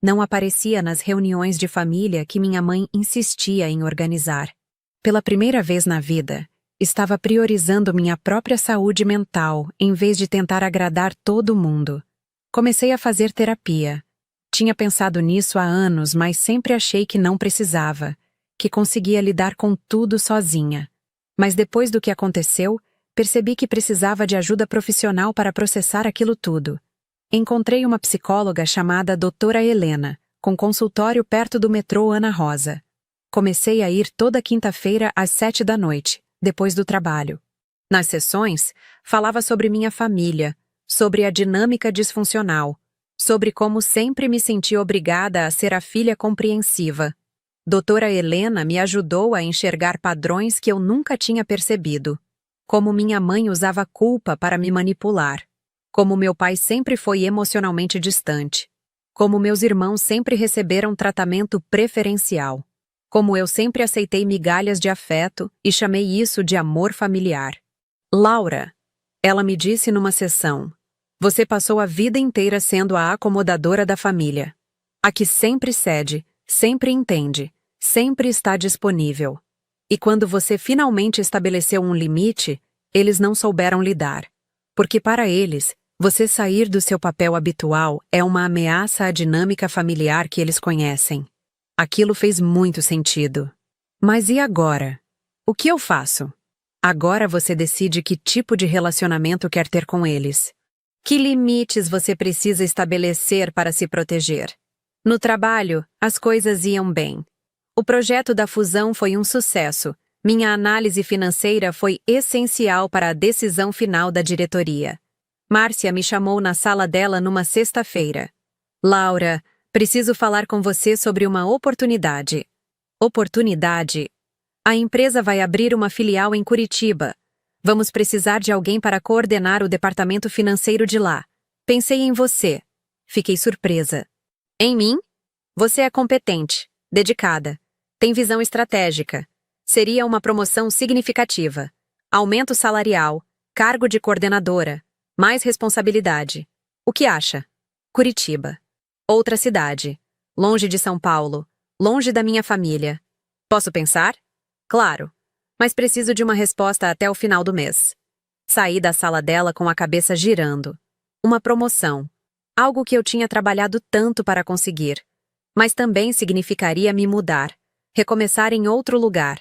Não aparecia nas reuniões de família que minha mãe insistia em organizar. Pela primeira vez na vida, estava priorizando minha própria saúde mental em vez de tentar agradar todo mundo. Comecei a fazer terapia. Tinha pensado nisso há anos, mas sempre achei que não precisava, que conseguia lidar com tudo sozinha. Mas depois do que aconteceu, percebi que precisava de ajuda profissional para processar aquilo tudo. Encontrei uma psicóloga chamada Doutora Helena, com consultório perto do metrô Ana Rosa. Comecei a ir toda quinta-feira às 7 da noite, depois do trabalho. Nas sessões, falava sobre minha família, sobre a dinâmica disfuncional, sobre como sempre me senti obrigada a ser a filha compreensiva. Doutora Helena me ajudou a enxergar padrões que eu nunca tinha percebido. Como minha mãe usava culpa para me manipular. Como meu pai sempre foi emocionalmente distante. Como meus irmãos sempre receberam tratamento preferencial. Como eu sempre aceitei migalhas de afeto e chamei isso de amor familiar. Laura, ela me disse numa sessão, você passou a vida inteira sendo a acomodadora da família. A que sempre cede, sempre entende, sempre está disponível. E quando você finalmente estabeleceu um limite, eles não souberam lidar. Porque para eles, você sair do seu papel habitual é uma ameaça à dinâmica familiar que eles conhecem. Aquilo fez muito sentido. Mas e agora? O que eu faço? Agora você decide que tipo de relacionamento quer ter com eles. Que limites você precisa estabelecer para se proteger? No trabalho, as coisas iam bem. O projeto da fusão foi um sucesso. Minha análise financeira foi essencial para a decisão final da diretoria. Márcia me chamou na sala dela numa sexta-feira. Laura, preciso falar com você sobre uma oportunidade. Oportunidade? A empresa vai abrir uma filial em Curitiba. Vamos precisar de alguém para coordenar o departamento financeiro de lá. Pensei em você. Fiquei surpresa. Em mim? Você é competente, dedicada. Tem visão estratégica. Seria uma promoção significativa. Aumento salarial, cargo de coordenadora, mais responsabilidade. O que acha? Curitiba. Outra cidade. Longe de São Paulo. Longe da minha família. Posso pensar? Claro. Mas preciso de uma resposta até o final do mês. Saí da sala dela com a cabeça girando. Uma promoção. Algo que eu tinha trabalhado tanto para conseguir. Mas também significaria me mudar. Recomeçar em outro lugar.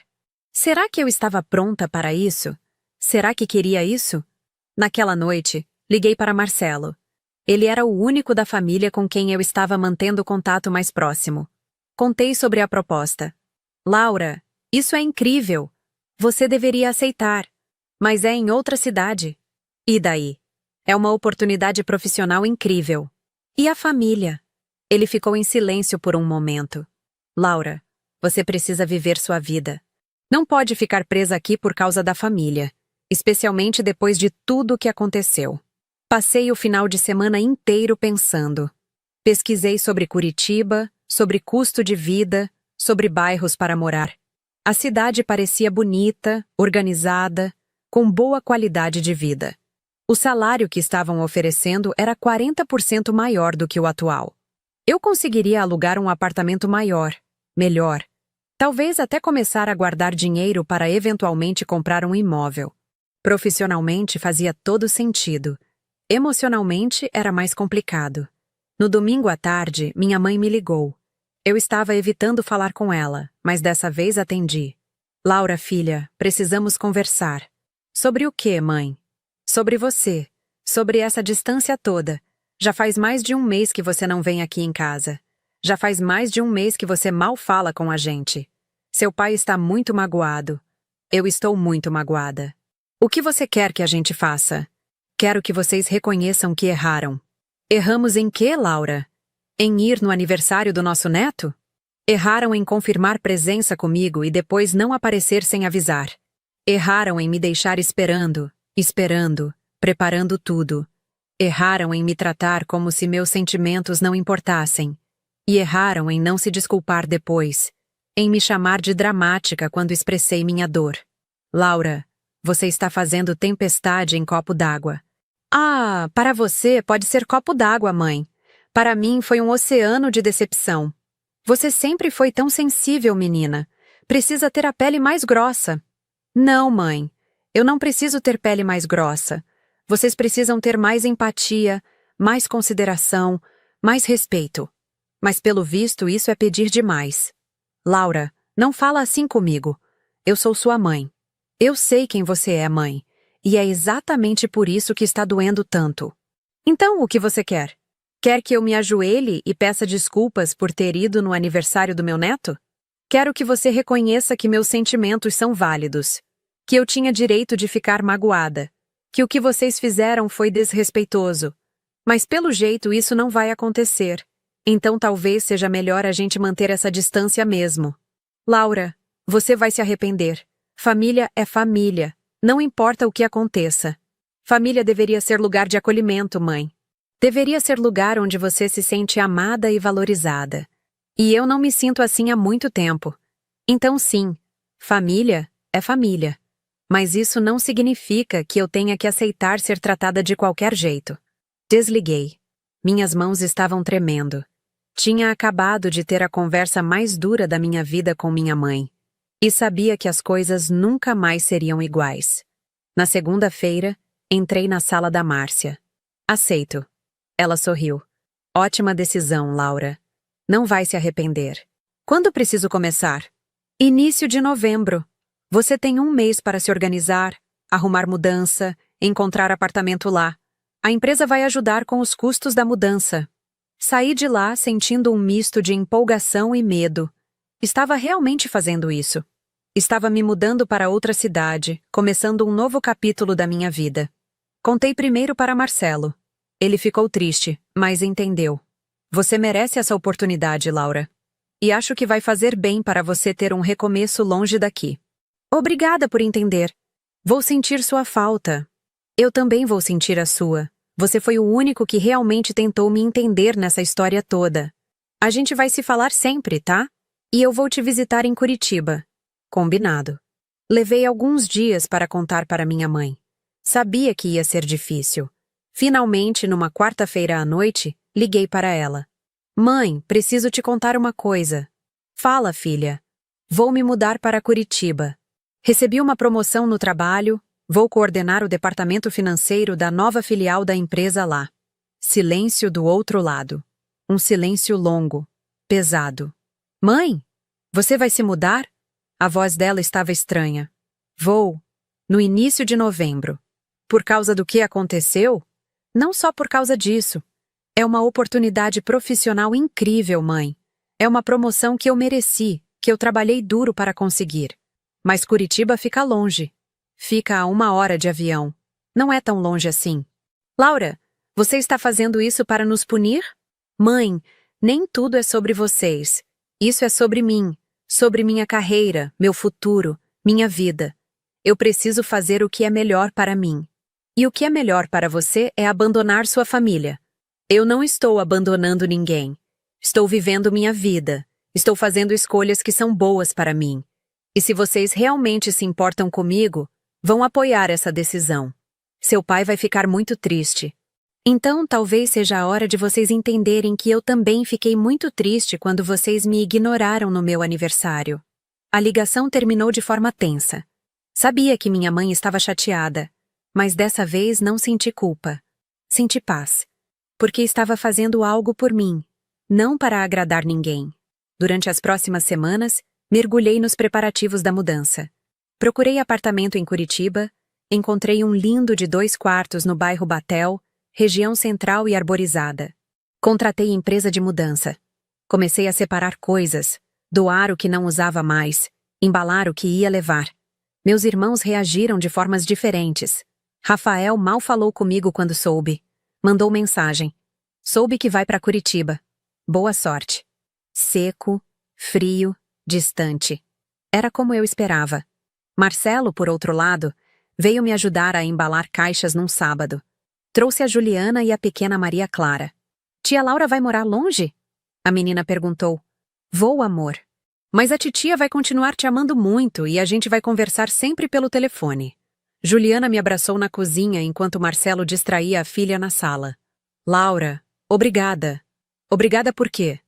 Será que eu estava pronta para isso? Será que queria isso? Naquela noite, liguei para Marcelo. Ele era o único da família com quem eu estava mantendo contato mais próximo. Contei sobre a proposta. Laura, isso é incrível. Você deveria aceitar. Mas é em outra cidade. E daí? É uma oportunidade profissional incrível. E a família? Ele ficou em silêncio por um momento. Laura, você precisa viver sua vida. Não pode ficar presa aqui por causa da família, especialmente depois de tudo o que aconteceu. Passei o final de semana inteiro pensando. Pesquisei sobre Curitiba, sobre custo de vida, sobre bairros para morar. A cidade parecia bonita, organizada, com boa qualidade de vida. O salário que estavam oferecendo era 40% maior do que o atual. Eu conseguiria alugar um apartamento maior, melhor. Talvez até começar a guardar dinheiro para eventualmente comprar um imóvel. Profissionalmente fazia todo sentido. Emocionalmente era mais complicado. No domingo à tarde, minha mãe me ligou. Eu estava evitando falar com ela, mas dessa vez atendi. Laura, filha, precisamos conversar. Sobre o quê, mãe? Sobre você. Sobre essa distância toda. Já faz mais de um mês que você não vem aqui em casa. Já faz mais de um mês que você mal fala com a gente. Seu pai está muito magoado. Eu estou muito magoada. O que você quer que a gente faça? Quero que vocês reconheçam que erraram. Erramos em quê, Laura? Em ir no aniversário do nosso neto? Erraram em confirmar presença comigo e depois não aparecer sem avisar. Erraram em me deixar esperando, preparando tudo. Erraram em me tratar como se meus sentimentos não importassem. E erraram em não se desculpar depois, em me chamar de dramática quando expressei minha dor. Laura, você está fazendo tempestade em copo d'água. Ah, para você pode ser copo d'água, mãe. Para mim foi um oceano de decepção. Você sempre foi tão sensível, menina. Precisa ter a pele mais grossa. Não, mãe. Eu não preciso ter pele mais grossa. Vocês precisam ter mais empatia, mais consideração, mais respeito. Mas pelo visto isso é pedir demais. Laura, não fala assim comigo. Eu sou sua mãe. Eu sei quem você é, mãe. E é exatamente por isso que está doendo tanto. Então, o que você quer? Quer que eu me ajoelhe e peça desculpas por ter ido no aniversário do meu neto? Quero que você reconheça que meus sentimentos são válidos. Que eu tinha direito de ficar magoada. Que o que vocês fizeram foi desrespeitoso. Mas pelo jeito isso não vai acontecer. Então talvez seja melhor a gente manter essa distância mesmo. Laura, você vai se arrepender. Família é família. Não importa o que aconteça. Família deveria ser lugar de acolhimento, mãe. Deveria ser lugar onde você se sente amada e valorizada. E eu não me sinto assim há muito tempo. Então sim, família é família. Mas isso não significa que eu tenha que aceitar ser tratada de qualquer jeito. Desliguei. Minhas mãos estavam tremendo. Tinha acabado de ter a conversa mais dura da minha vida com minha mãe. E sabia que as coisas nunca mais seriam iguais. Na segunda-feira, entrei na sala da Márcia. Aceito. Ela sorriu. Ótima decisão, Laura. Não vai se arrepender. Quando preciso começar? Início de novembro. Você tem um mês para se organizar, arrumar mudança, encontrar apartamento lá. A empresa vai ajudar com os custos da mudança. Saí de lá sentindo um misto de empolgação e medo. Estava realmente fazendo isso. Estava me mudando para outra cidade, começando um novo capítulo da minha vida. Contei primeiro para Marcelo. Ele ficou triste, mas entendeu. Você merece essa oportunidade, Laura. E acho que vai fazer bem para você ter um recomeço longe daqui. Obrigada por entender. Vou sentir sua falta. Eu também vou sentir a sua. Você foi o único que realmente tentou me entender nessa história toda. A gente vai se falar sempre, tá? E eu vou te visitar em Curitiba. Combinado. Levei alguns dias para contar para minha mãe. Sabia que ia ser difícil. Finalmente, numa quarta-feira à noite, liguei para ela. Mãe, preciso te contar uma coisa. Fala, filha. Vou me mudar para Curitiba. Recebi uma promoção no trabalho, vou coordenar o departamento financeiro da nova filial da empresa lá. Silêncio do outro lado. Um silêncio longo, pesado. Mãe, você vai se mudar? A voz dela estava estranha. Vou. No início de novembro. Por causa do que aconteceu? Não só por causa disso. É uma oportunidade profissional incrível, mãe. É uma promoção que eu mereci, que eu trabalhei duro para conseguir. Mas Curitiba fica longe. Fica a 1 hora de avião. Não é tão longe assim. Laura, você está fazendo isso para nos punir? Mãe, nem tudo é sobre vocês. Isso é sobre mim, sobre minha carreira, meu futuro, minha vida. Eu preciso fazer o que é melhor para mim. E o que é melhor para você é abandonar sua família. Eu não estou abandonando ninguém. Estou vivendo minha vida. Estou fazendo escolhas que são boas para mim. E se vocês realmente se importam comigo, vão apoiar essa decisão. Seu pai vai ficar muito triste. Então, talvez seja a hora de vocês entenderem que eu também fiquei muito triste quando vocês me ignoraram no meu aniversário. A ligação terminou de forma tensa. Sabia que minha mãe estava chateada, mas dessa vez não senti culpa. Senti paz. Porque estava fazendo algo por mim, não para agradar ninguém. Durante as próximas semanas, mergulhei nos preparativos da mudança. Procurei apartamento em Curitiba, encontrei um lindo de 2 quartos no bairro Batel, região central e arborizada. Contratei empresa de mudança. Comecei a separar coisas, doar o que não usava mais, embalar o que ia levar. Meus irmãos reagiram de formas diferentes. Rafael mal falou comigo quando soube. Mandou mensagem. Soube que vai para Curitiba. Boa sorte. Seco, frio, distante. Era como eu esperava. Marcelo, por outro lado, veio me ajudar a embalar caixas num sábado. Trouxe a Juliana e a pequena Maria Clara. Tia Laura vai morar longe? A menina perguntou. Vou, amor. Mas a titia vai continuar te amando muito e a gente vai conversar sempre pelo telefone. Juliana me abraçou na cozinha enquanto Marcelo distraía a filha na sala. Laura, obrigada. Obrigada por quê?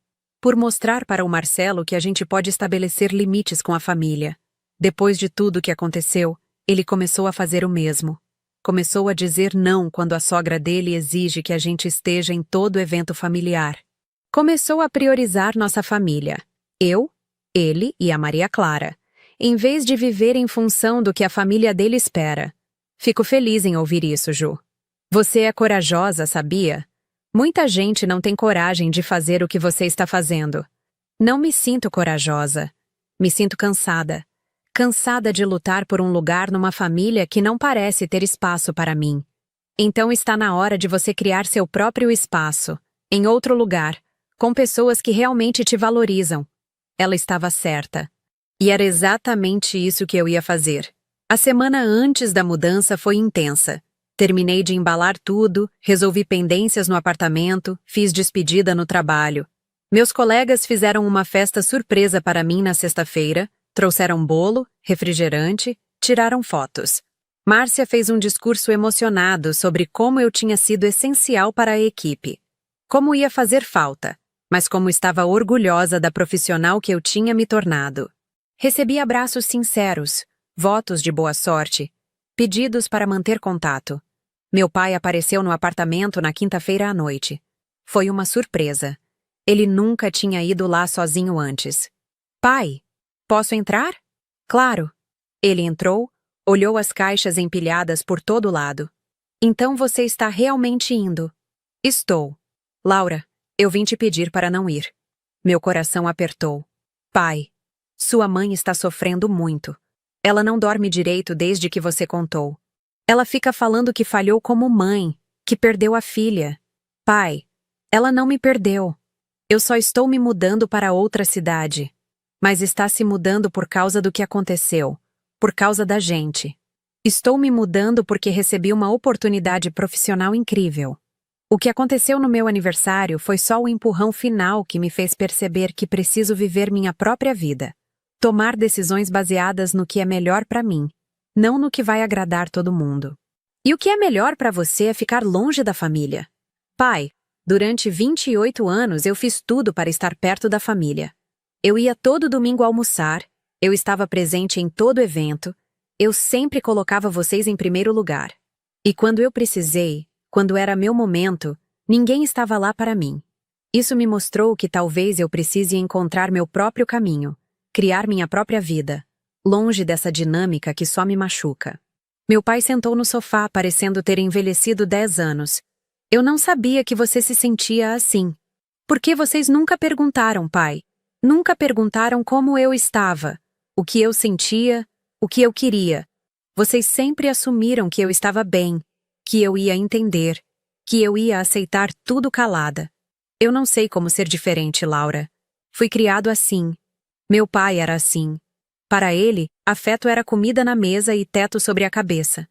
Por mostrar para o Marcelo que a gente pode estabelecer limites com a família. Depois de tudo que aconteceu, ele começou a fazer o mesmo. Começou a dizer não quando a sogra dele exige que a gente esteja em todo evento familiar. Começou a priorizar nossa família. Eu, ele e a Maria Clara, em vez de viver em função do que a família dele espera. Fico feliz em ouvir isso, Ju. Você é corajosa, sabia? Muita gente não tem coragem de fazer o que você está fazendo. Não me sinto corajosa. Me sinto cansada. Cansada de lutar por um lugar numa família que não parece ter espaço para mim. Então está na hora de você criar seu próprio espaço, em outro lugar, com pessoas que realmente te valorizam. Ela estava certa. E era exatamente isso que eu ia fazer. A semana antes da mudança foi intensa. Terminei de embalar tudo, resolvi pendências no apartamento, fiz despedida no trabalho. Meus colegas fizeram uma festa surpresa para mim na sexta-feira, trouxeram bolo, refrigerante, tiraram fotos. Márcia fez um discurso emocionado sobre como eu tinha sido essencial para a equipe. Como ia fazer falta, mas como estava orgulhosa da profissional que eu tinha me tornado. Recebi abraços sinceros, votos de boa sorte, pedidos para manter contato. Meu pai apareceu no apartamento na quinta-feira à noite. Foi uma surpresa. Ele nunca tinha ido lá sozinho antes. Pai, posso entrar? Claro. Ele entrou, olhou as caixas empilhadas por todo lado. Então você está realmente indo? Estou. Laura, eu vim te pedir para não ir. Meu coração apertou. Pai, sua mãe está sofrendo muito. Ela não dorme direito desde que você contou. Ela fica falando que falhou como mãe, que perdeu a filha. Pai, ela não me perdeu. Eu só estou me mudando para outra cidade. Mas está se mudando por causa do que aconteceu, por causa da gente. Estou me mudando porque recebi uma oportunidade profissional incrível. O que aconteceu no meu aniversário foi só o empurrão final que me fez perceber que preciso viver minha própria vida. Tomar decisões baseadas no que é melhor para mim, não no que vai agradar todo mundo. E o que é melhor para você é ficar longe da família. Pai, durante 28 anos eu fiz tudo para estar perto da família. Eu ia todo domingo almoçar, eu estava presente em todo evento, eu sempre colocava vocês em primeiro lugar. E quando eu precisei, quando era meu momento, ninguém estava lá para mim. Isso me mostrou que talvez eu precise encontrar meu próprio caminho, criar minha própria vida, longe dessa dinâmica que só me machuca. Meu pai sentou no sofá, parecendo ter envelhecido 10 anos. Eu não sabia que você se sentia assim. Por que vocês nunca perguntaram, pai? Nunca perguntaram como eu estava, o que eu sentia, o que eu queria. Vocês sempre assumiram que eu estava bem, que eu ia entender, que eu ia aceitar tudo calada. Eu não sei como ser diferente, Laura. Fui criado assim. Meu pai era assim. Para ele, afeto era comida na mesa e teto sobre a cabeça.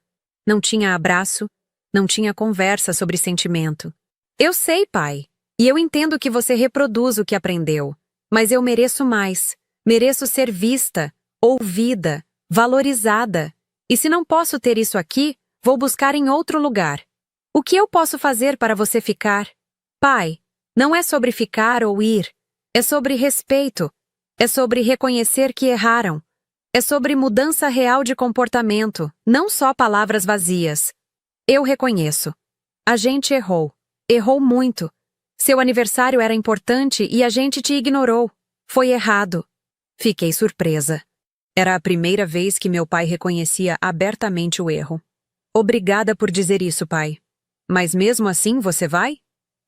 Não tinha abraço, Não tinha conversa sobre sentimento. Eu sei, pai. E eu entendo que você reproduz o que aprendeu. Mas eu mereço mais. Mereço ser vista, ouvida, valorizada. E se não posso ter isso aqui, vou buscar em outro lugar. O que eu posso fazer para você ficar? Pai, não é sobre ficar ou ir. É sobre respeito. É sobre reconhecer que erraram. É sobre mudança real de comportamento, não só palavras vazias. Eu reconheço. A gente errou. Errou muito. Seu aniversário era importante e a gente te ignorou. Foi errado. Fiquei surpresa. Era a primeira vez que meu pai reconhecia abertamente o erro. Obrigada por dizer isso, pai. Mas mesmo assim você vai?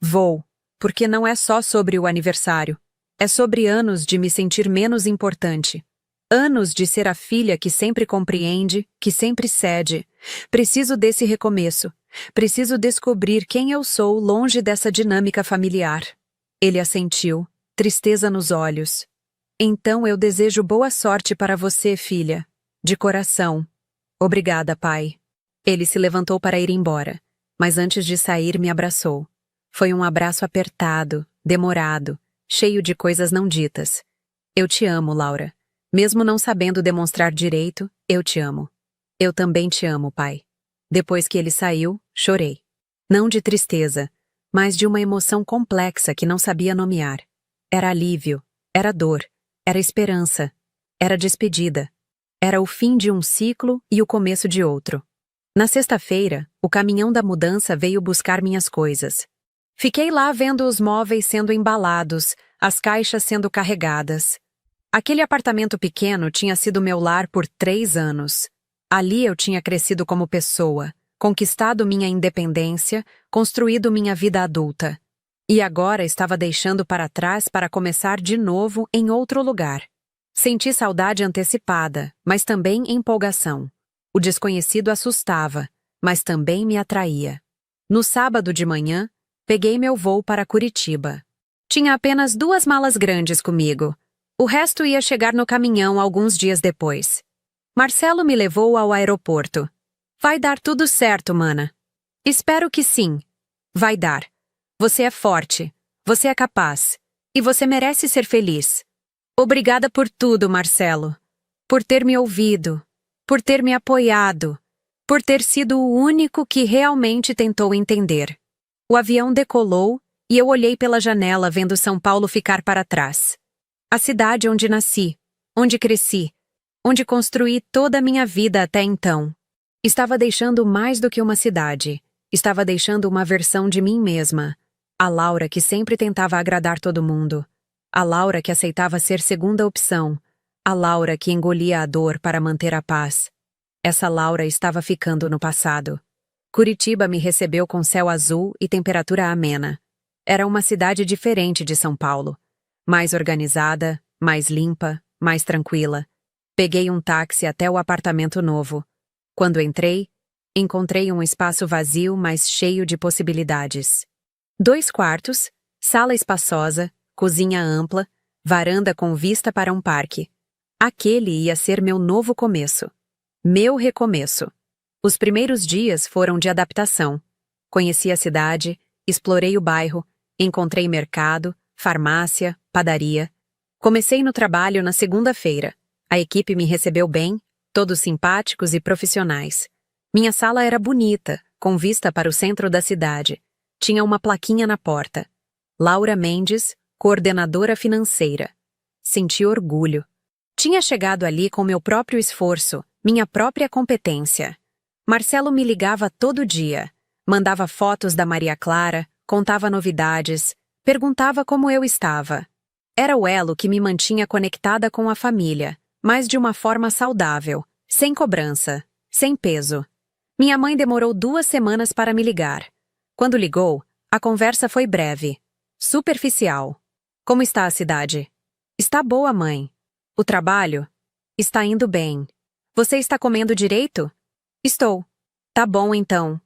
Vou, porque não é só sobre o aniversário. É sobre anos de me sentir menos importante. Anos de ser a filha que sempre compreende, que sempre cede. Preciso desse recomeço. Preciso descobrir quem eu sou longe dessa dinâmica familiar. Ele assentiu, tristeza nos olhos. Então eu desejo boa sorte para você, filha. De coração. Obrigada, pai. Ele se levantou para ir embora, mas antes de sair me abraçou. Foi um abraço apertado, demorado, cheio de coisas não ditas. Eu te amo, Laura. Mesmo não sabendo demonstrar direito, eu te amo. Eu também te amo, pai. Depois que ele saiu, chorei. Não de tristeza, mas de uma emoção complexa que não sabia nomear. Era alívio, era dor, era esperança, era despedida. Era o fim de um ciclo e o começo de outro. Na sexta-feira, o caminhão da mudança veio buscar minhas coisas. Fiquei lá vendo os móveis sendo embalados, as caixas sendo carregadas. Aquele apartamento pequeno tinha sido meu lar por 3 anos. Ali eu tinha crescido como pessoa, conquistado minha independência, construído minha vida adulta. E agora estava deixando para trás para começar de novo em outro lugar. Senti saudade antecipada, mas também empolgação. O desconhecido assustava, mas também me atraía. No sábado de manhã, peguei meu voo para Curitiba. Tinha apenas 2 malas grandes comigo. O resto ia chegar no caminhão alguns dias depois. Marcelo me levou ao aeroporto. Vai dar tudo certo, mana. Espero que sim. Vai dar. Você é forte. Você é capaz. E você merece ser feliz. Obrigada por tudo, Marcelo. Por ter me ouvido. Por ter me apoiado. Por ter sido o único que realmente tentou entender. O avião decolou e eu olhei pela janela vendo São Paulo ficar para trás. A cidade onde nasci, onde cresci, onde construí toda a minha vida até então. Estava deixando mais do que uma cidade. Estava deixando uma versão de mim mesma. A Laura que sempre tentava agradar todo mundo. A Laura que aceitava ser segunda opção. A Laura que engolia a dor para manter a paz. Essa Laura estava ficando no passado. Curitiba me recebeu com céu azul e temperatura amena. Era uma cidade diferente de São Paulo. Mais organizada, mais limpa, mais tranquila. Peguei um táxi até o apartamento novo. Quando entrei, encontrei um espaço vazio, mas cheio de possibilidades. 2 quartos, sala espaçosa, cozinha ampla, varanda com vista para um parque. Aquele ia ser meu novo começo. Meu recomeço. Os primeiros dias foram de adaptação. Conheci a cidade, explorei o bairro, encontrei mercado, farmácia, padaria. Comecei no trabalho na segunda-feira. A equipe me recebeu bem, todos simpáticos e profissionais. Minha sala era bonita, com vista para o centro da cidade. Tinha uma plaquinha na porta. Laura Mendes, coordenadora financeira. Senti orgulho. Tinha chegado ali com meu próprio esforço, minha própria competência. Marcelo me ligava todo dia. Mandava fotos da Maria Clara, contava novidades, perguntava como eu estava. Era o elo que me mantinha conectada com a família, mas de uma forma saudável, sem cobrança, sem peso. Minha mãe demorou 2 semanas para me ligar. Quando ligou, a conversa foi breve, superficial. Como está a cidade? Está boa, mãe. O trabalho? Está indo bem. Você está comendo direito? Estou. Tá bom, então.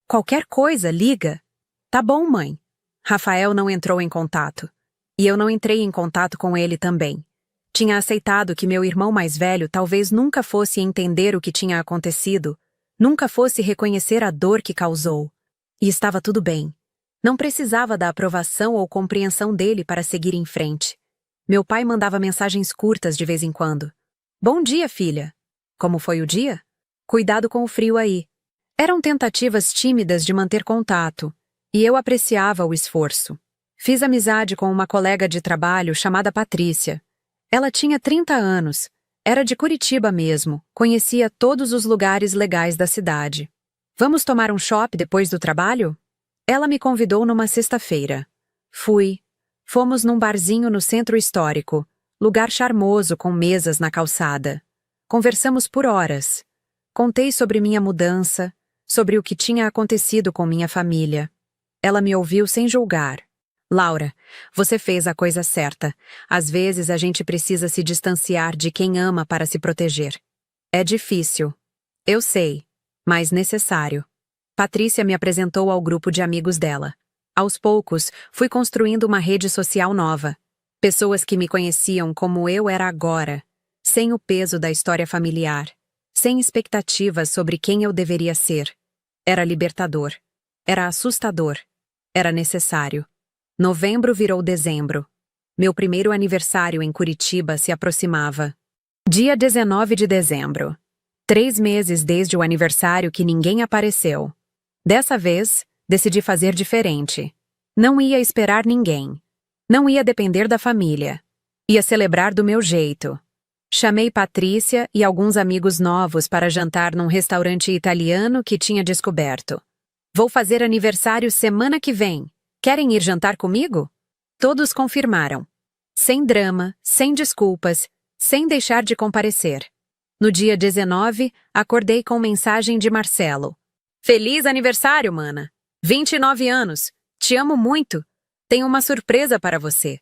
Qualquer coisa, liga. Tá bom, mãe. Rafael não entrou em contato. E eu não entrei em contato com ele também. Tinha aceitado que meu irmão mais velho talvez nunca fosse entender o que tinha acontecido, nunca fosse reconhecer a dor que causou. E estava tudo bem. Não precisava da aprovação ou compreensão dele para seguir em frente. Meu pai mandava mensagens curtas de vez em quando. Bom dia, filha. Como foi o dia? Cuidado com o frio aí. Eram tentativas tímidas de manter contato, e eu apreciava o esforço. Fiz amizade com uma colega de trabalho chamada Patrícia. Ela tinha 30 anos, era de Curitiba mesmo, conhecia todos os lugares legais da cidade. Vamos tomar um chopp depois do trabalho? Ela me convidou numa sexta-feira. Fui. Fomos num barzinho no centro histórico, lugar charmoso com mesas na calçada. Conversamos por horas. Contei sobre minha mudança, sobre o que tinha acontecido com minha família. Ela me ouviu sem julgar. Laura, você fez a coisa certa. Às vezes a gente precisa se distanciar de quem ama para se proteger. É difícil. Eu sei, mas necessário. Patrícia me apresentou ao grupo de amigos dela. Aos poucos, fui construindo uma rede social nova. Pessoas que me conheciam como eu era agora, sem o peso da história familiar, sem expectativas sobre quem eu deveria ser. Era libertador. Era assustador. Era necessário. Novembro virou dezembro. Meu primeiro aniversário em Curitiba se aproximava. Dia 19 de dezembro. 3 meses desde o aniversário que ninguém apareceu. Dessa vez, decidi fazer diferente. Não ia esperar ninguém. Não ia depender da família. Ia celebrar do meu jeito. Chamei Patrícia e alguns amigos novos para jantar num restaurante italiano que tinha descoberto. Vou fazer aniversário semana que vem. Querem ir jantar comigo? Todos confirmaram. Sem drama, sem desculpas, sem deixar de comparecer. No dia 19, acordei com mensagem de Marcelo. Feliz aniversário, mana! 29 anos! Te amo muito! Tenho uma surpresa para você.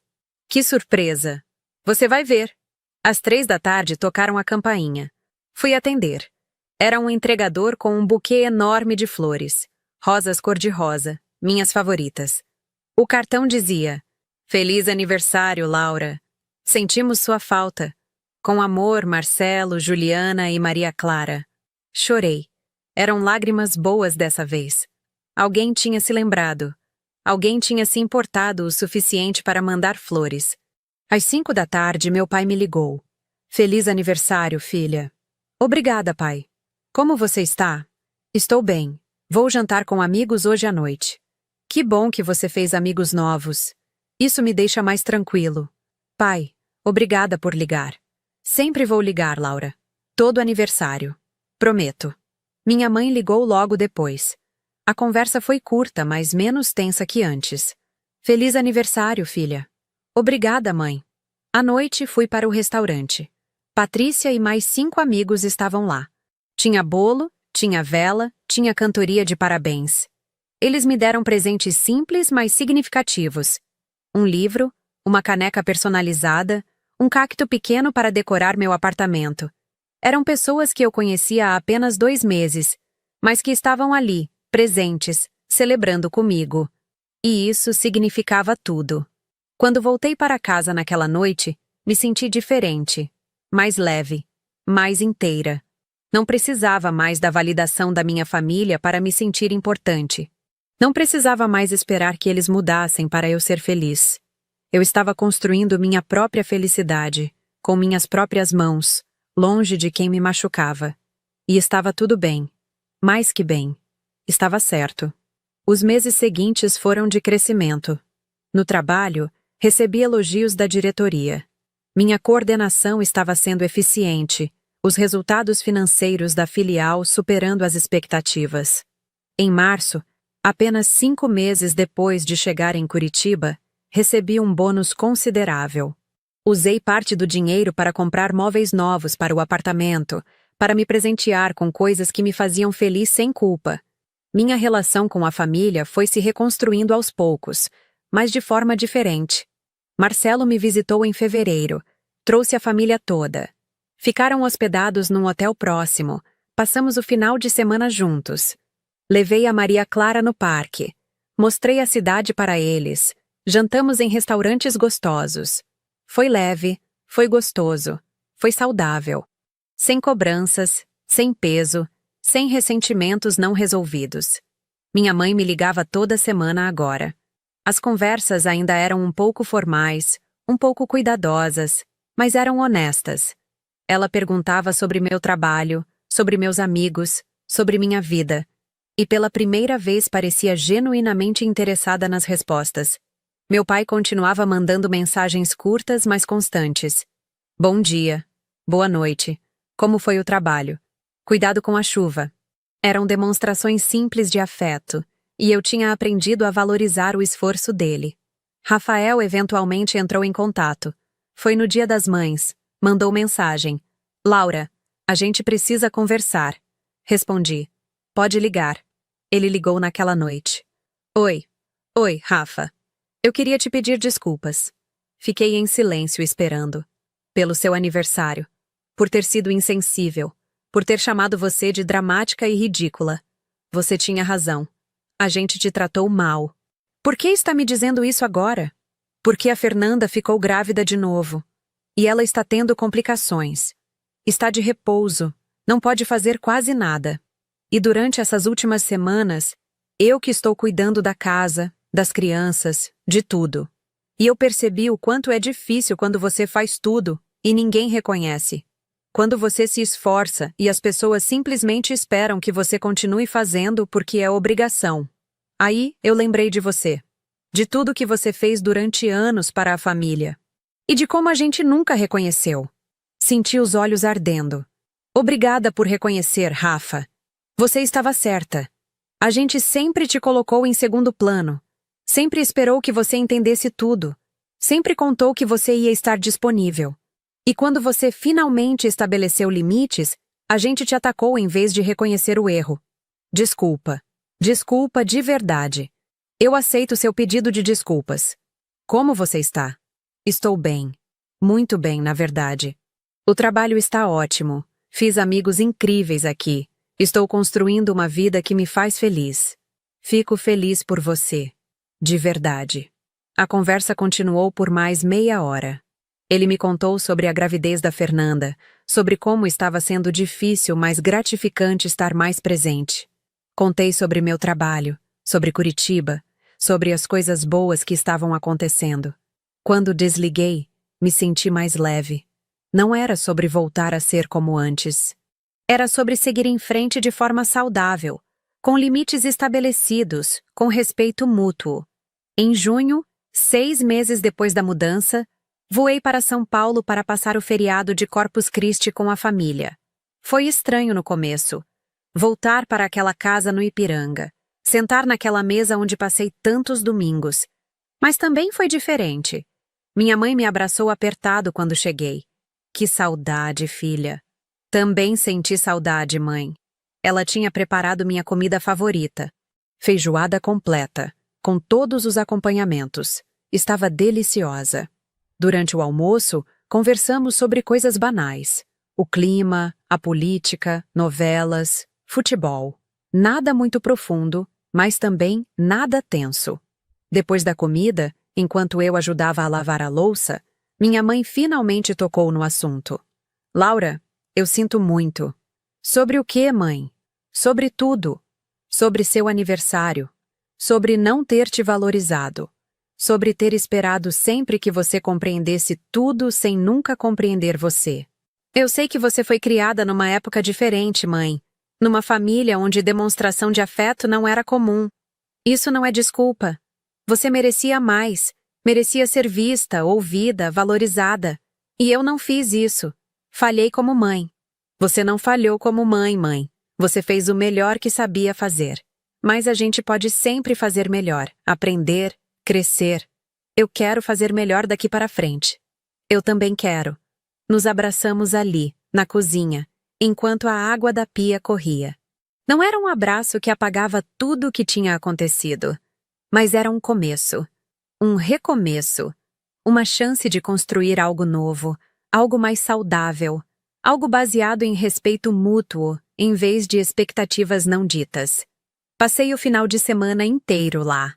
Que surpresa! Você vai ver. Às 3 da tarde tocaram a campainha. Fui atender. Era um entregador com um buquê enorme de flores. Rosas cor-de-rosa, minhas favoritas. O cartão dizia: Feliz aniversário, Laura. Sentimos sua falta. Com amor, Marcelo, Juliana e Maria Clara. Chorei. Eram lágrimas boas dessa vez. Alguém tinha se lembrado. Alguém tinha se importado o suficiente para mandar flores. Às 5 da tarde, meu pai me ligou. Feliz aniversário, filha. Obrigada, pai. Como você está? Estou bem. Vou jantar com amigos hoje à noite. Que bom que você fez amigos novos. Isso me deixa mais tranquilo. Pai, obrigada por ligar. Sempre vou ligar, Laura. Todo aniversário. Prometo. Minha mãe ligou logo depois. A conversa foi curta, mas menos tensa que antes. Feliz aniversário, filha. Obrigada, mãe. À noite, fui para o restaurante. Patrícia e mais 5 amigos estavam lá. Tinha bolo, tinha vela, tinha cantoria de parabéns. Eles me deram presentes simples, mas significativos. Um livro, uma caneca personalizada, um cacto pequeno para decorar meu apartamento. Eram pessoas que eu conhecia há apenas 2 meses, mas que estavam ali, presentes, celebrando comigo. E isso significava tudo. Quando voltei para casa naquela noite, me senti diferente, mais leve, mais inteira. Não precisava mais da validação da minha família para me sentir importante. Não precisava mais esperar que eles mudassem para eu ser feliz. Eu estava construindo minha própria felicidade, com minhas próprias mãos, longe de quem me machucava. E estava tudo bem. Mais que bem. Estava certo. Os meses seguintes foram de crescimento. No trabalho, recebi elogios da diretoria. Minha coordenação estava sendo eficiente, os resultados financeiros da filial superando as expectativas. Em março, apenas 5 meses depois de chegar em Curitiba, recebi um bônus considerável. Usei parte do dinheiro para comprar móveis novos para o apartamento, para me presentear com coisas que me faziam feliz sem culpa. Minha relação com a família foi se reconstruindo aos poucos, mas de forma diferente. Marcelo me visitou em fevereiro, trouxe a família toda. Ficaram hospedados num hotel próximo, passamos o final de semana juntos. Levei a Maria Clara no parque. Mostrei a cidade para eles. Jantamos em restaurantes gostosos. Foi leve, foi gostoso, foi saudável. Sem cobranças, sem peso, sem ressentimentos não resolvidos. Minha mãe me ligava toda semana agora. As conversas ainda eram um pouco formais, um pouco cuidadosas, mas eram honestas. Ela perguntava sobre meu trabalho, sobre meus amigos, sobre minha vida. E pela primeira vez parecia genuinamente interessada nas respostas. Meu pai continuava mandando mensagens curtas, mas constantes. Bom dia. Boa noite. Como foi o trabalho? Cuidado com a chuva. Eram demonstrações simples de afeto, e eu tinha aprendido a valorizar o esforço dele. Rafael eventualmente entrou em contato. Foi no Dia das Mães. Mandou mensagem. Laura, a gente precisa conversar. Respondi. Pode ligar. Ele ligou naquela noite. Oi. Oi, Rafa. Eu queria te pedir desculpas. Fiquei em silêncio esperando. Pelo seu aniversário. Por ter sido insensível. Por ter chamado você de dramática e ridícula. Você tinha razão. A gente te tratou mal. Por que está me dizendo isso agora? Porque a Fernanda ficou grávida de novo. E ela está tendo complicações. Está de repouso. Não pode fazer quase nada. E durante essas últimas semanas, eu que estou cuidando da casa, das crianças, de tudo. E eu percebi o quanto é difícil quando você faz tudo e ninguém reconhece. Quando você se esforça e as pessoas simplesmente esperam que você continue fazendo porque é obrigação. Aí eu lembrei de você. De tudo que você fez durante anos para a família. E de como a gente nunca reconheceu. Senti os olhos ardendo. Obrigada por reconhecer, Rafa. Você estava certa. A gente sempre te colocou em segundo plano. Sempre esperou que você entendesse tudo. Sempre contou que você ia estar disponível. E quando você finalmente estabeleceu limites, a gente te atacou em vez de reconhecer o erro. Desculpa. Desculpa de verdade. Eu aceito seu pedido de desculpas. Como você está? Estou bem. Muito bem, na verdade. O trabalho está ótimo. Fiz amigos incríveis aqui. Estou construindo uma vida que me faz feliz. Fico feliz por você. De verdade. A conversa continuou por mais meia hora. Ele me contou sobre a gravidez da Fernanda, sobre como estava sendo difícil, mas gratificante estar mais presente. Contei sobre meu trabalho, sobre Curitiba, sobre as coisas boas que estavam acontecendo. Quando desliguei, me senti mais leve. Não era sobre voltar a ser como antes. Era sobre seguir em frente de forma saudável, com limites estabelecidos, com respeito mútuo. Em junho, 6 meses depois da mudança, voei para São Paulo para passar o feriado de Corpus Christi com a família. Foi estranho no começo. Voltar para aquela casa no Ipiranga. Sentar naquela mesa onde passei tantos domingos. Mas também foi diferente. Minha mãe me abraçou apertado quando cheguei. Que saudade, filha. Também senti saudade, mãe. Ela tinha preparado minha comida favorita. Feijoada completa, com todos os acompanhamentos. Estava deliciosa. Durante o almoço, conversamos sobre coisas banais. O clima, a política, novelas, futebol. Nada muito profundo, mas também nada tenso. Depois da comida, enquanto eu ajudava a lavar a louça, minha mãe finalmente tocou no assunto. Laura, eu sinto muito. Sobre o quê, mãe? Sobre tudo. Sobre seu aniversário. Sobre não ter te valorizado. Sobre ter esperado sempre que você compreendesse tudo sem nunca compreender você. Eu sei que você foi criada numa época diferente, mãe. Numa família onde demonstração de afeto não era comum. Isso não é desculpa. Você merecia mais. Merecia ser vista, ouvida, valorizada. E eu não fiz isso. Falhei como mãe. Você não falhou como mãe, mãe. Você fez o melhor que sabia fazer. Mas a gente pode sempre fazer melhor, aprender, crescer. Eu quero fazer melhor daqui para frente. Eu também quero. Nos abraçamos ali, na cozinha, enquanto a água da pia corria. Não era um abraço que apagava tudo o que tinha acontecido, mas era um começo, um recomeço, uma chance de construir algo novo, algo mais saudável, algo baseado em respeito mútuo, em vez de expectativas não ditas. Passei o final de semana inteiro lá.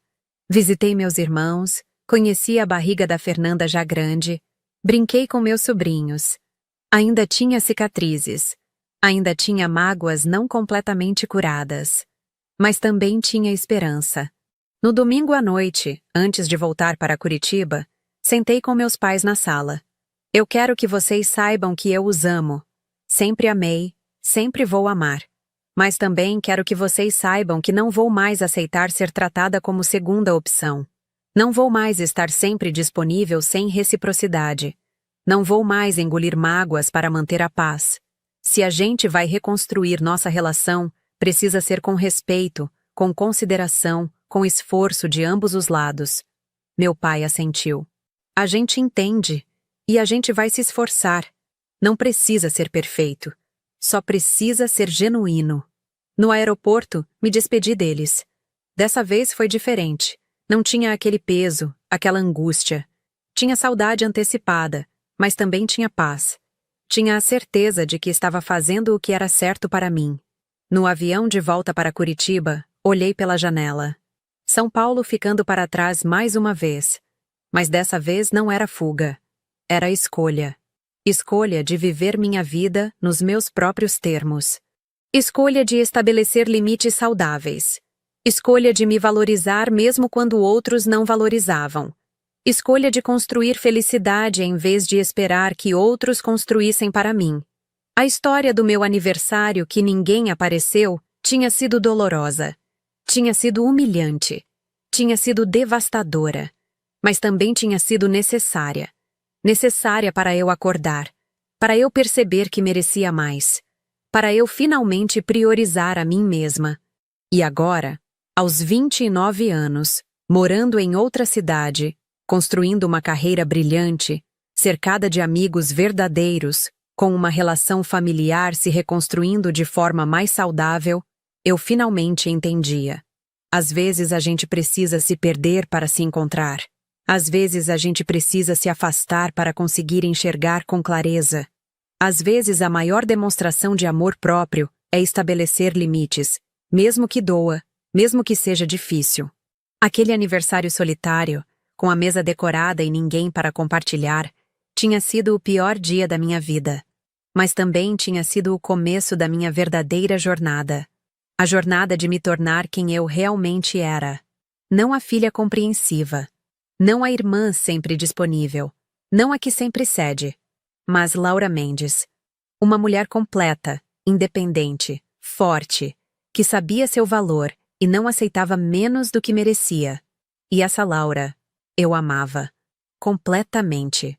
Visitei meus irmãos, conheci a barriga da Fernanda já grande, brinquei com meus sobrinhos. Ainda tinha cicatrizes, ainda tinha mágoas não completamente curadas. Mas também tinha esperança. No domingo à noite, antes de voltar para Curitiba, sentei com meus pais na sala. Eu quero que vocês saibam que eu os amo. Sempre amei, sempre vou amar. Mas também quero que vocês saibam que não vou mais aceitar ser tratada como segunda opção. Não vou mais estar sempre disponível sem reciprocidade. Não vou mais engolir mágoas para manter a paz. Se a gente vai reconstruir nossa relação, precisa ser com respeito, com consideração, com esforço de ambos os lados. Meu pai assentiu. A gente entende. E a gente vai se esforçar. Não precisa ser perfeito. Só precisa ser genuíno. No aeroporto, me despedi deles. Dessa vez foi diferente. Não tinha aquele peso, aquela angústia. Tinha saudade antecipada, mas também tinha paz. Tinha a certeza de que estava fazendo o que era certo para mim. No avião de volta para Curitiba, olhei pela janela. São Paulo ficando para trás mais uma vez. Mas dessa vez não era fuga. Era escolha. Escolha de viver minha vida nos meus próprios termos. Escolha de estabelecer limites saudáveis. Escolha de me valorizar mesmo quando outros não valorizavam. Escolha de construir felicidade em vez de esperar que outros construíssem para mim. A história do meu aniversário que ninguém apareceu tinha sido dolorosa. Tinha sido humilhante. Tinha sido devastadora. Mas também tinha sido necessária. Necessária para eu acordar. Para eu perceber que merecia mais. Para eu finalmente priorizar a mim mesma. E agora, aos 29 anos, morando em outra cidade, construindo uma carreira brilhante, cercada de amigos verdadeiros, com uma relação familiar se reconstruindo de forma mais saudável, eu finalmente entendia. Às vezes a gente precisa se perder para se encontrar. Às vezes a gente precisa se afastar para conseguir enxergar com clareza. Às vezes a maior demonstração de amor próprio é estabelecer limites, mesmo que doa, mesmo que seja difícil. Aquele aniversário solitário, com a mesa decorada e ninguém para compartilhar, tinha sido o pior dia da minha vida. Mas também tinha sido o começo da minha verdadeira jornada. A jornada de me tornar quem eu realmente era. Não a filha compreensiva. Não a irmã sempre disponível. Não a que sempre cede. Mas Laura Mendes. Uma mulher completa, independente, forte, que sabia seu valor e não aceitava menos do que merecia. E essa Laura, eu amava. Completamente.